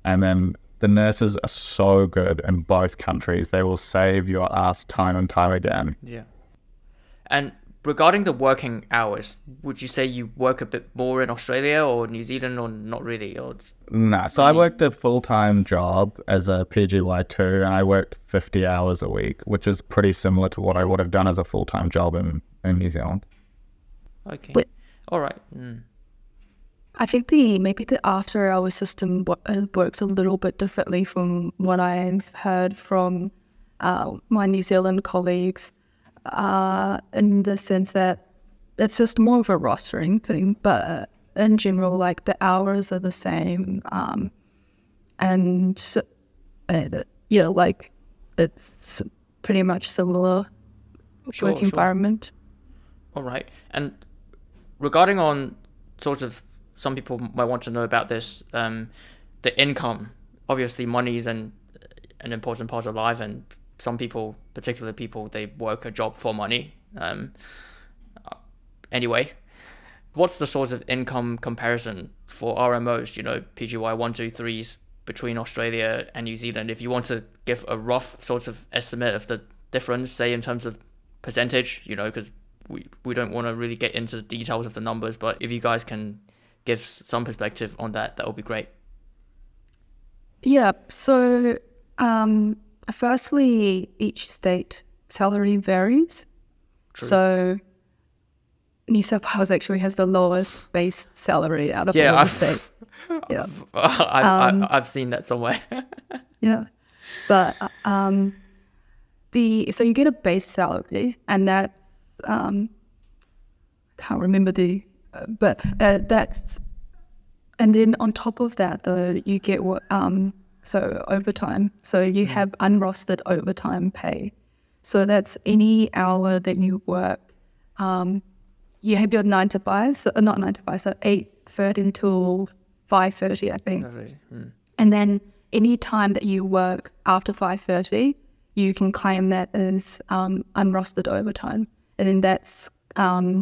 And then the nurses are so good in both countries. They will save your ass time and time again. Yeah. And regarding the working hours, would you say you work a bit more in Australia or New Zealand, or not really? Or no, so I worked a full-time job as a PGY2, and I worked 50 hours a week, which is pretty similar to what I would have done as a full-time job in New Zealand. Okay. All right. I think maybe the after-hours system works a little bit differently from what I've heard from my New Zealand colleagues, in the sense that it's just more of a rostering thing, but in general, like the hours are the same, and yeah, like it's pretty much similar work environment. All right. And regarding on sort of, some people might want to know about this, the income. Obviously, money is an important part of life, and some people, particular people, they work a job for money. Anyway, what's the sort of income comparison for RMOs, PGY 1, 2, 3s between Australia and New Zealand? If you want to give a rough sort of estimate of the difference, say in terms of percentage, because we don't want to really get into the details of the numbers, but if you guys can give some perspective on that, that would be great. Yeah, so firstly, each state salary varies. True. So New South Wales actually has the lowest base salary out of all the states. Yeah, I've seen that somewhere. Yeah, but so you get a base salary, and that's can't remember but that's, and then on top of that though you get what so overtime. So you have unrostered overtime pay. So that's any hour that you work. You have your 9 to 5, so not 9 to 5, so 8:30 until 5:30, I think. And then any time that you work after 5:30, you can claim that as unrostered overtime, and then that's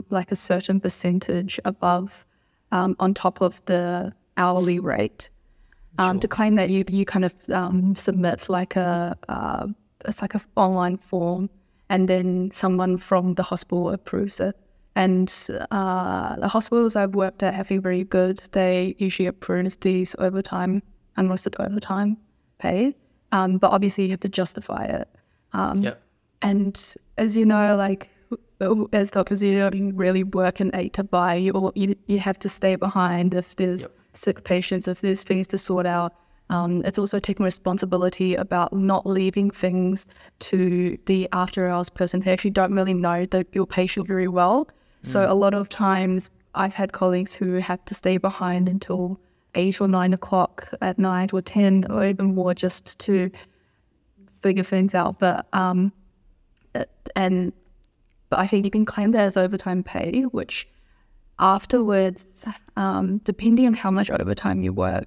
like a certain percentage above, on top of the hourly rate. To claim that, you kind of submit like it's like an online form, and then someone from the hospital approves it. And the hospitals I've worked at have been very good. They usually approve these unrostered overtime pay, but obviously you have to justify it. And as you know, like as doctors, you don't really work in 8 to 5. You have to stay behind if there's sick patients, if there's things to sort out. It's also taking responsibility about not leaving things to the after hours person who actually don't really know your patient very well. So a lot of times I've had colleagues who have to stay behind until 8 or 9 o'clock at night, or 10 or even more, just to figure things out. But I think you can claim that as overtime pay, which afterwards, depending on how much overtime you work,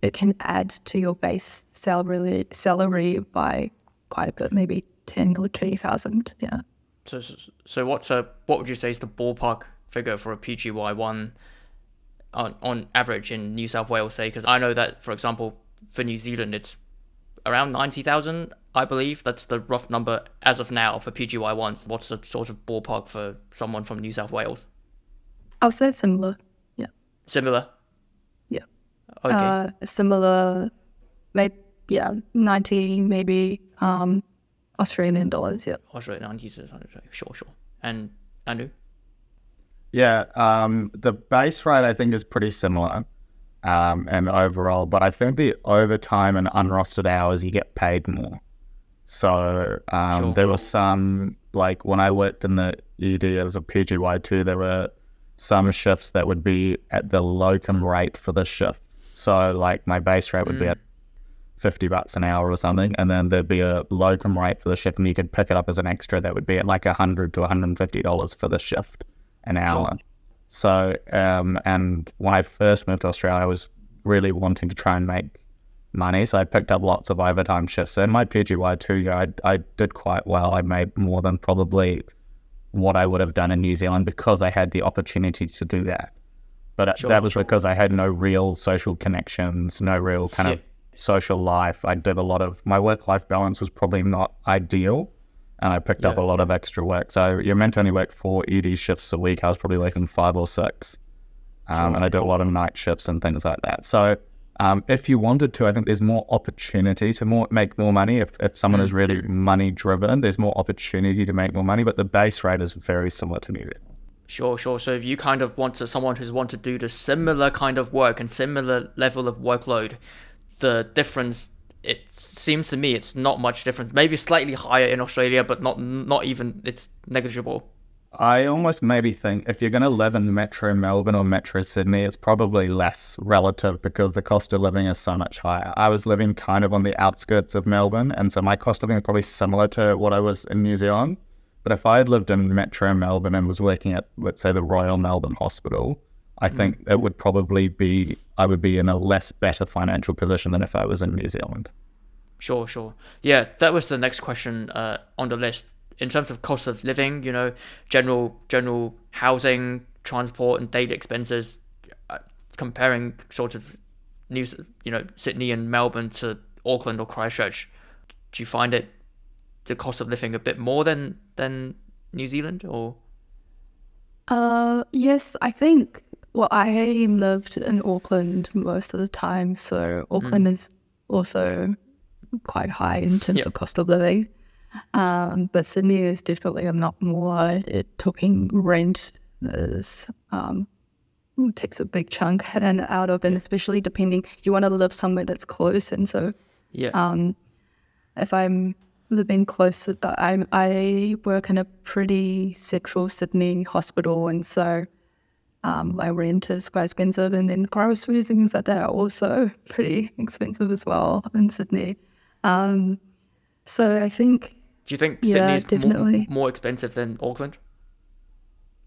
it can add to your base salary by quite a bit, maybe 10 or 20,000. Yeah. So what would you say is the ballpark figure for a PGY1 on average in New South Wales, say? Because I know that, for example, for New Zealand, it's around 90,000, I believe. That's the rough number as of now for PGY1s. What's the sort of ballpark for someone from New South Wales? I'll say similar. Yeah. Similar? Yeah. Okay. Similar, maybe, 90 maybe, Australian dollars, yeah. Australian 90, sure. And Anu? Yeah, the base rate I think is pretty similar, and overall, but I think the overtime and unrostered hours you get paid more. So there were some, like when I worked in the ED as a PGY2, there were some shifts that would be at the locum rate for the shift. So like my base rate would be at $50 an hour or something, and then there'd be a locum rate for the shift, and you could pick it up as an extra that would be at like $100 to $150 for the shift an hour. Sure. So and when I first moved to Australia, I was really wanting to try and make money, so I picked up lots of overtime shifts. So in my PGY2 year, I did quite well. I made more than probably what I would have done in New Zealand because I had the opportunity to do that. But that was because I had no real social connections, no real kind of social life. I did a lot of, my work-life balance was probably not ideal, and I picked up a lot of extra work. So you're meant to only work 4 ED shifts a week. I was probably working 5 or 6. And I did a lot of night shifts and things like that. So if you wanted to, I think there's more opportunity to make more money. If someone is really money driven, there's more opportunity to make more money, but the base rate is very similar to New Zealand. Sure. So if you kind of want someone who's want to do the similar kind of work and similar level of workload, the difference, it seems to me, it's not much difference. Maybe slightly higher in Australia, but not even, it's negligible. I almost maybe think if you're going to live in Metro Melbourne or Metro Sydney, it's probably less relative because the cost of living is so much higher. I was living kind of on the outskirts of Melbourne, and so my cost of living is probably similar to what I was in New Zealand. But if I had lived in Metro Melbourne and was working at, let's say, the Royal Melbourne Hospital, I think it would probably be, I would be in a less better financial position than if I was in New Zealand. Sure. Yeah, that was the next question on the list. In terms of cost of living, you know, general housing, transport, and daily expenses, comparing sort of Sydney and Melbourne to Auckland or Christchurch, do you find it the cost of living a bit more than New Zealand, or? Yes, I think. Well, I lived in Auckland most of the time, so Auckland is also quite high in terms of cost of living. But Sydney is definitely a lot more. Talking rent is takes a big chunk out of, and especially depending, you want to live somewhere that's close, and so if I'm living close, I work in a pretty central Sydney hospital, and so my rent is quite expensive, and then groceries and things like that are also pretty expensive as well in Sydney. So I think. Do you think Sydney is more expensive than Auckland?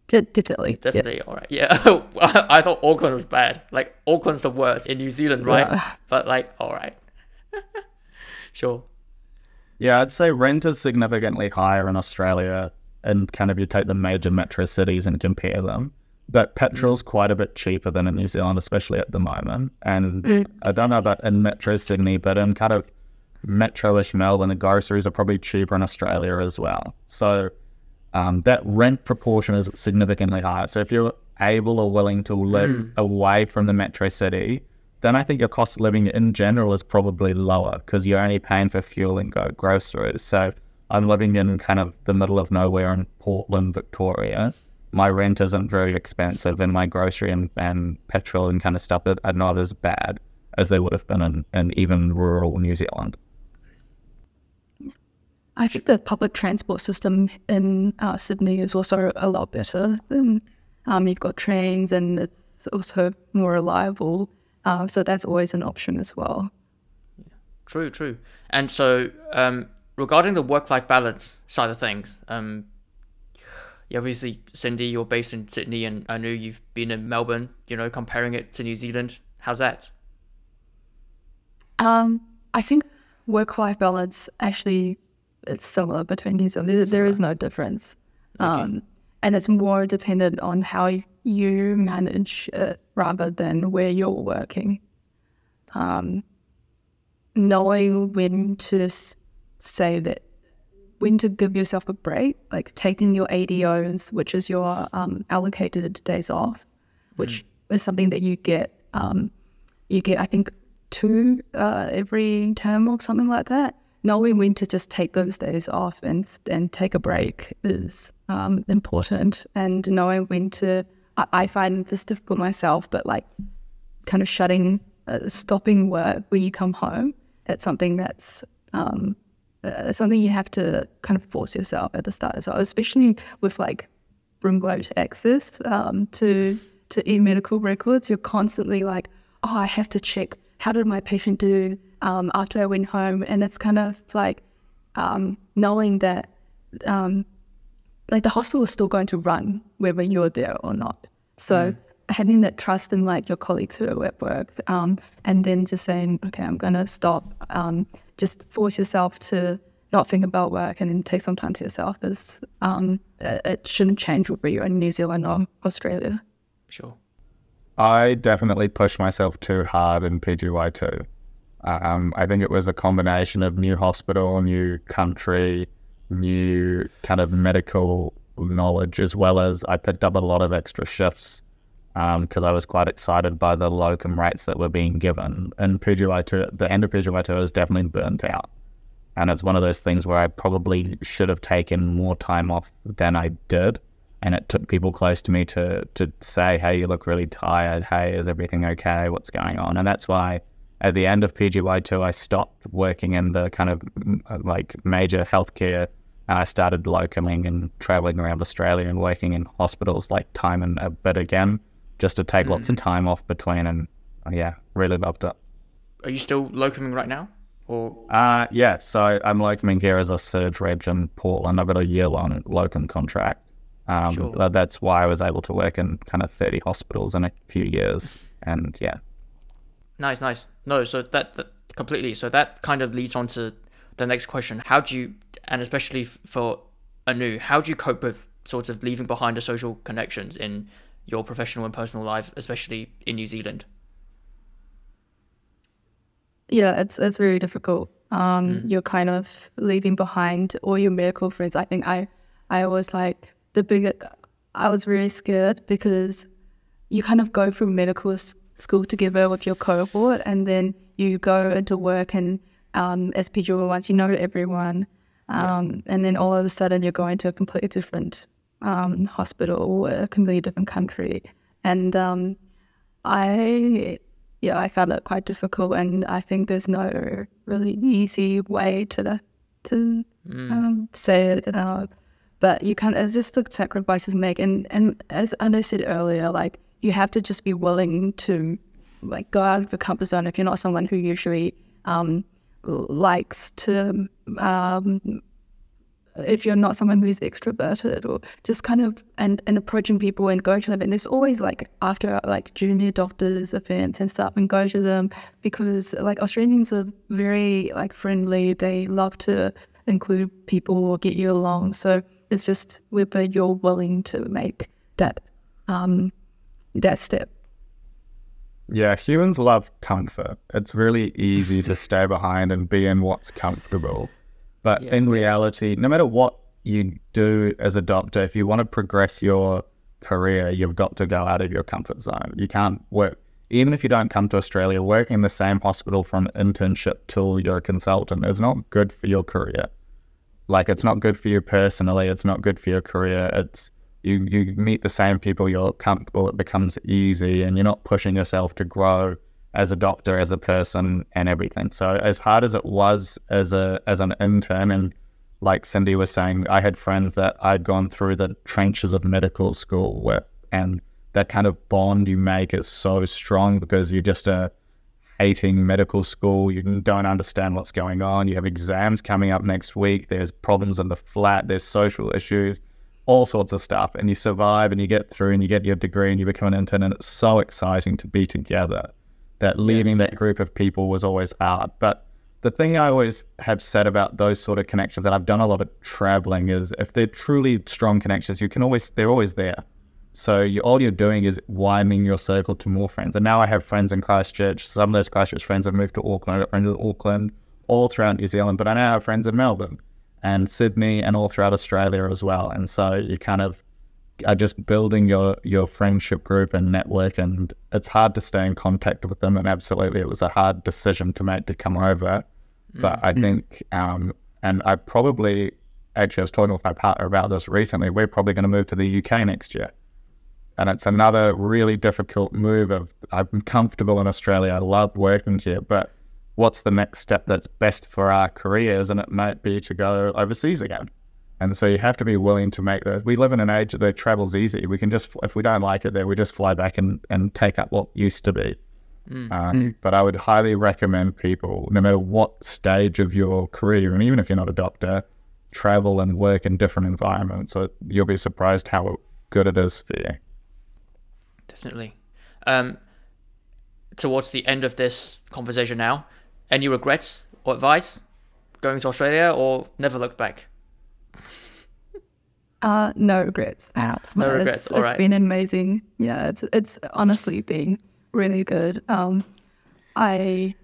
Definitely. Definitely, all right. Yeah, I thought Auckland was bad. Like, Auckland's the worst in New Zealand, right? Yeah. But, like, all right. Sure. Yeah, I'd say rent is significantly higher in Australia, and kind of you take the major metro cities and compare them. But petrol's quite a bit cheaper than in New Zealand, especially at the moment. And I don't know about in Metro Sydney, but in kind of metro-ish Melbourne, the groceries are probably cheaper in Australia as well. So that rent proportion is significantly higher. So if you're able or willing to live away from the metro city, then I think your cost of living in general is probably lower because you're only paying for fuel and groceries. So I'm living in kind of the middle of nowhere in Portland, Victoria. My rent isn't very expensive, and my grocery and petrol and kind of stuff are not as bad as they would have been in even rural New Zealand. I think the public transport system in Sydney is also a lot better. You've got trains, and it's also more reliable. So that's always an option as well. True. And so regarding the work-life balance side of things, obviously, Syndey, you're based in Sydney, and I know you've been in Melbourne, comparing it to New Zealand. How's that? I think work-life balance actually it's similar between New Zealand. There is no difference. Okay. And it's more dependent on how you manage it rather than where you're working. Knowing when to say that, when to give yourself a break, like taking your ADOs, which is your allocated days off, which is something that you get, I think, 2 every term or something like that. Knowing when to just take those days off and take a break is important, and knowing when to, I find this difficult myself, but like kind of stopping work when you come home, it's something that's something you have to kind of force yourself at the start as well, especially with like remote access to e-medical records. You're constantly like, oh, I have to check, how did my patient do after I went home? And it's kind of like knowing that like the hospital is still going to run whether you're there or not. So having that trust in like your colleagues who are at work, and then just saying, okay, I'm going to stop. Just force yourself to not think about work and then take some time to yourself. Is it shouldn't change whether you're in New Zealand or Australia. Sure. I definitely pushed myself too hard in PGY2. I think it was a combination of new hospital, new country, new kind of medical knowledge, as well as I picked up a lot of extra shifts because I was quite excited by the locum rates that were being given. And PGY2, the end of PGY2, I was definitely burnt out. And it's one of those things where I probably should have taken more time off than I did. And it took people close to me to say, hey, you look really tired. Hey, is everything okay? What's going on? And that's why at the end of PGY2, I stopped working in the kind of like major healthcare I started locuming and traveling around Australia and working in hospitals like time and a bit again, just to take lots of time off between. And yeah, really loved it. Are you still locuming right now? Or yeah, so I'm locuming here as a surge reg in Portland. I've got a year-long locum contract. Sure. That's why I was able to work in kind of 30 hospitals in a few years. And yeah. Nice. No, so that completely. So that kind of leads on to the next question. How do you, and especially for Anu, how do you cope with sort of leaving behind the social connections in your professional and personal life, especially in New Zealand? Yeah, it's very difficult. You're kind of leaving behind all your medical friends. I think I was like I was very scared because you kind of go through medical school together with your cohort, and then you go into work and as PGY1, you know everyone, and then all of a sudden you're going to a completely different hospital, a completely different country, and I found it quite difficult, and I think there's no really easy way to say it. But you can't. It's just the sacrifices make, and as Anu said earlier, like you have to just be willing to like go out of the comfort zone if you're not someone who usually likes to. If you're not someone who's extroverted, or just kind of and approaching people and going to them, and there's always like after like junior doctors events and stuff, and go to them because like Australians are very like friendly. They love to include people or get you along. So it's just whether you're willing to make that step. Yeah, humans love comfort. It's really easy to stay behind and be in what's comfortable. But in reality, no matter what you do as a doctor, if you want to progress your career, you've got to go out of your comfort zone. You can't work, even if you don't come to Australia, working in the same hospital from internship till you're a consultant is not good for your career. Like, it's not good for you personally. It's not good for your career. It's you meet the same people, you're comfortable, it becomes easy, and you're not pushing yourself to grow as a doctor, as a person, and everything. So as hard as it was as an intern, and like Syndey was saying, I had friends that I'd gone through the trenches of medical school with, and that kind of bond you make is so strong because you're just hating medical school. You don't understand what's going on. You have exams coming up next week. There's problems in the flat. There's social issues, all sorts of stuff. And you survive and you get through and you get your degree and you become an intern. And it's so exciting to be together. That leaving that group of people was always hard. But the thing I always have said about those sort of connections, that I've done a lot of traveling, is if they're truly strong connections, they're always there. So all you're doing is widening your circle to more friends. And now I have friends in Christchurch. Some of those Christchurch friends have moved to Auckland. I've got friends in Auckland, all throughout New Zealand. But I now have friends in Melbourne and Sydney and all throughout Australia as well. And so you kind of are just building your friendship group and network, and it's hard to stay in contact with them. And absolutely, it was a hard decision to make to come over. But I think, and I probably, actually I was talking with my partner about this recently, we're probably going to move to the UK next year. And it's another really difficult move of, I'm comfortable in Australia, I love working here, but what's the next step that's best for our careers? And it might be to go overseas again. And so you have to be willing to make those. We live in an age that travel's easy. We can just, if we don't like it there, we just fly back and take up what used to be. But I would highly recommend people, no matter what stage of your career, and even if you're not a doctor, travel and work in different environments. So you'll be surprised how good it is for you. Definitely. Towards the end of this conversation now, any regrets or advice going to Australia, or never looked back? No regrets. No regrets. It's been amazing. Yeah, it's honestly been really good. I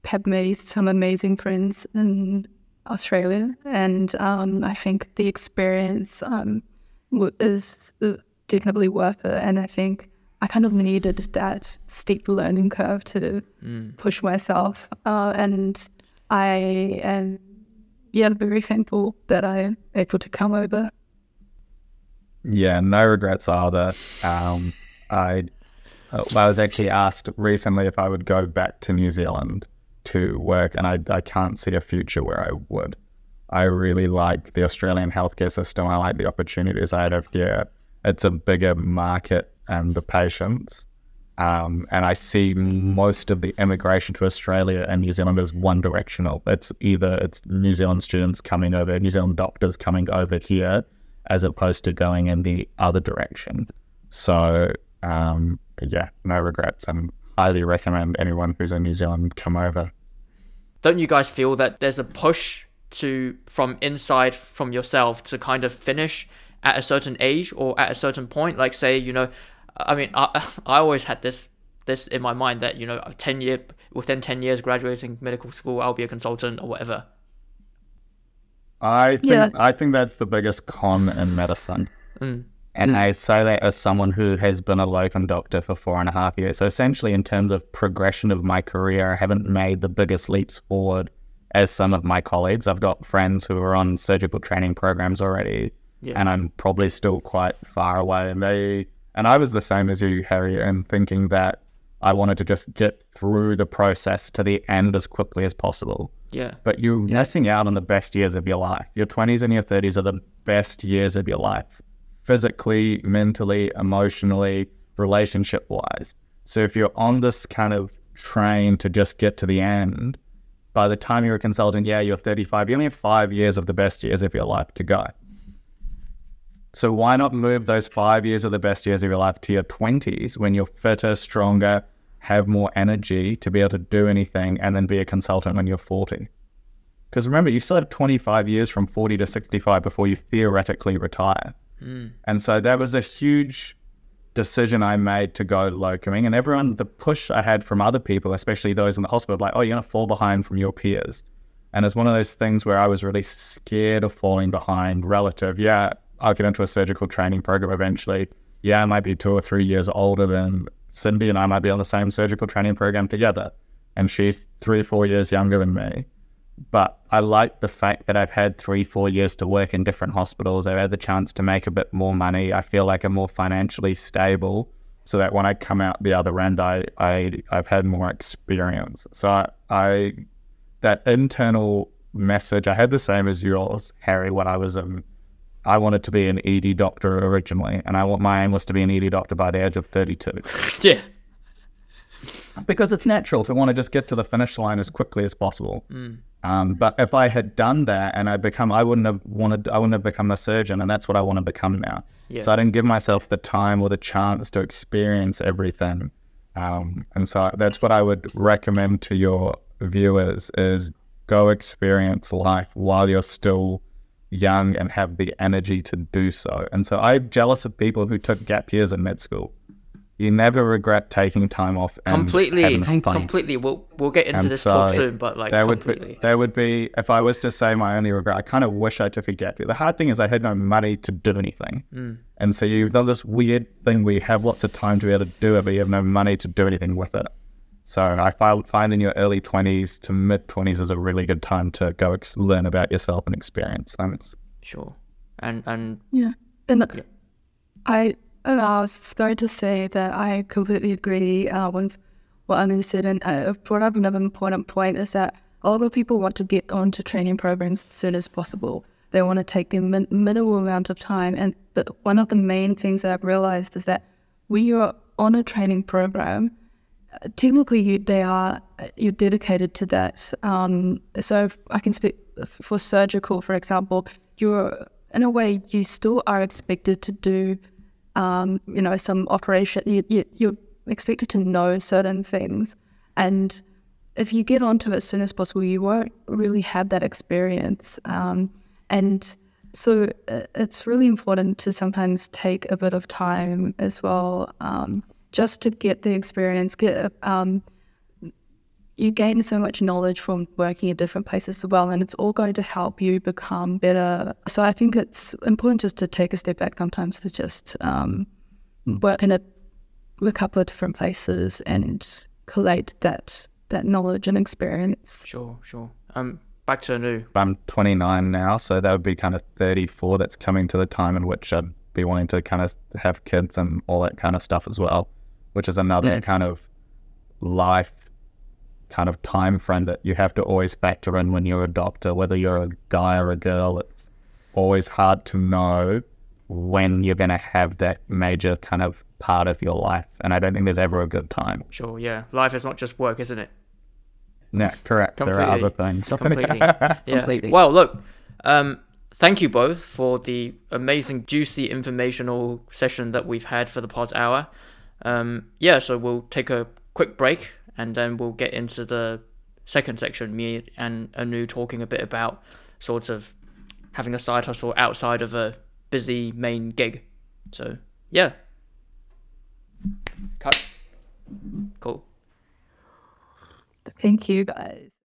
have made some amazing friends in Australia, and I think the experience is definitely worth it. And I think I kind of needed that steep learning curve to push myself, and I am very thankful that I am able to come over. Yeah, no regrets either. I was actually asked recently if I would go back to New Zealand to work, and I can't see a future where I would. I really like the Australian healthcare system. I like the opportunities I have here. It's a bigger market and the patients. And I see most of the immigration to Australia and New Zealand as one directional. It's New Zealand students coming over, New Zealand doctors coming over here, as opposed to going in the other direction. So, yeah, no regrets, and highly recommend anyone who's in New Zealand come over. Don't you guys feel that there's a push from inside from yourself to kind of finish at a certain age or at a certain point? Like, say, you know, I mean, I always had this in my mind that, you know, within 10 years graduating medical school, I'll be a consultant or whatever. I think that's the biggest con in medicine. And I say that as someone who has been a locum doctor for 4.5 years. So essentially, in terms of progression of my career, I haven't made the biggest leaps forward as some of my colleagues. I've got friends who are on surgical training programs already, and I'm probably still quite far away. And I was the same as you, Harry, in thinking that I wanted to just get through the process to the end as quickly as possible. Yeah. But you're missing out on the best years of your life. Your 20s and your 30s are the best years of your life. Physically, mentally, emotionally, relationship-wise. So if you're on this kind of train to just get to the end, by the time you're a consultant, you're 35, you only have 5 years of the best years of your life to go. So why not move those 5 years of the best years of your life to your 20s when you're fitter, stronger, have more energy to be able to do anything, and then be a consultant when you're 40? Because remember, you still have 25 years from 40 to 65 before you theoretically retire. And so that was a huge decision I made to go locuming. And everyone, the push I had from other people, especially those in the hospital, like, oh, you're going to fall behind from your peers. And it's one of those things where I was really scared of falling behind relative. Yeah, I'll get into a surgical training program eventually. Yeah, I might be 2 or 3 years older than Syndey, and I might be on the same surgical training program together. And she's 3 or 4 years younger than me. But I like the fact that I've had 3 or 4 years to work in different hospitals. I've had the chance to make a bit more money. I feel like I'm more financially stable, so that when I come out the other end, I've had more experience. So that internal message, I had the same as yours, Harry, when I was I wanted to be an ED doctor originally, and my aim was to be an ED doctor by the age of 32. Yeah. Because it's natural to want to just get to the finish line as quickly as possible. But if I had done that and I wouldn't have become a surgeon, and that's what I want to become now. Yeah. So I didn't give myself the time or the chance to experience everything. And so that's what I would recommend to your viewers, is go experience life while you're still young and have the energy to do so. And so I'm jealous of people who took gap years in med school. You never regret taking time off. Completely. We'll get into this talk soon, but like completely. There would be, if I was to say my only regret, I kind of wish I took a gap year. The hard thing is I had no money to do anything. And so you've done this weird thing where you have lots of time to be able to do it, but you have no money to do anything with it. So I find in your early 20s to mid 20s is a really good time to go learn about yourself and experience things. Sure. And yeah. And I was going to say that I completely agree with what Anu said, and brought up another important point is that a lot of people want to get onto training programs as soon as possible. They want to take the minimal amount of time, but one of the main things that I've realized is that when you're on a training program, technically you're dedicated to that. So if I can speak for surgical, for example, in a way you still are expected to do some operation. You're expected to know certain things, and if you get onto it as soon as possible, you won't really have that experience. And so it's really important to sometimes take a bit of time as well, just to get the experience. You gain so much knowledge from working at different places as well, and it's all going to help you become better. So I think it's important just to take a step back sometimes, to just work in a couple of different places and collate that knowledge and experience. Sure. Back to Anu. I'm 29 now, so that would be kind of 34. That's coming to the time in which I'd be wanting to kind of have kids and all that kind of stuff as well, which is another kind of life kind of time frame that you have to always factor in when you're a doctor, whether you're a guy or a girl. It's always hard to know when you're going to have that major kind of part of your life. And I don't think there's ever a good time. Sure, yeah. Life is not just work, isn't it? Yeah, correct. Completely. There are other things. Completely. Yeah. Completely. Well, look, thank you both for the amazing, juicy, informational session that we've had for the past hour. So we'll take a quick break and then we'll get into the second section, me and Anu talking a bit about sort of having a side hustle outside of a busy main gig. So, yeah. Cut. Cool. Thank you, guys.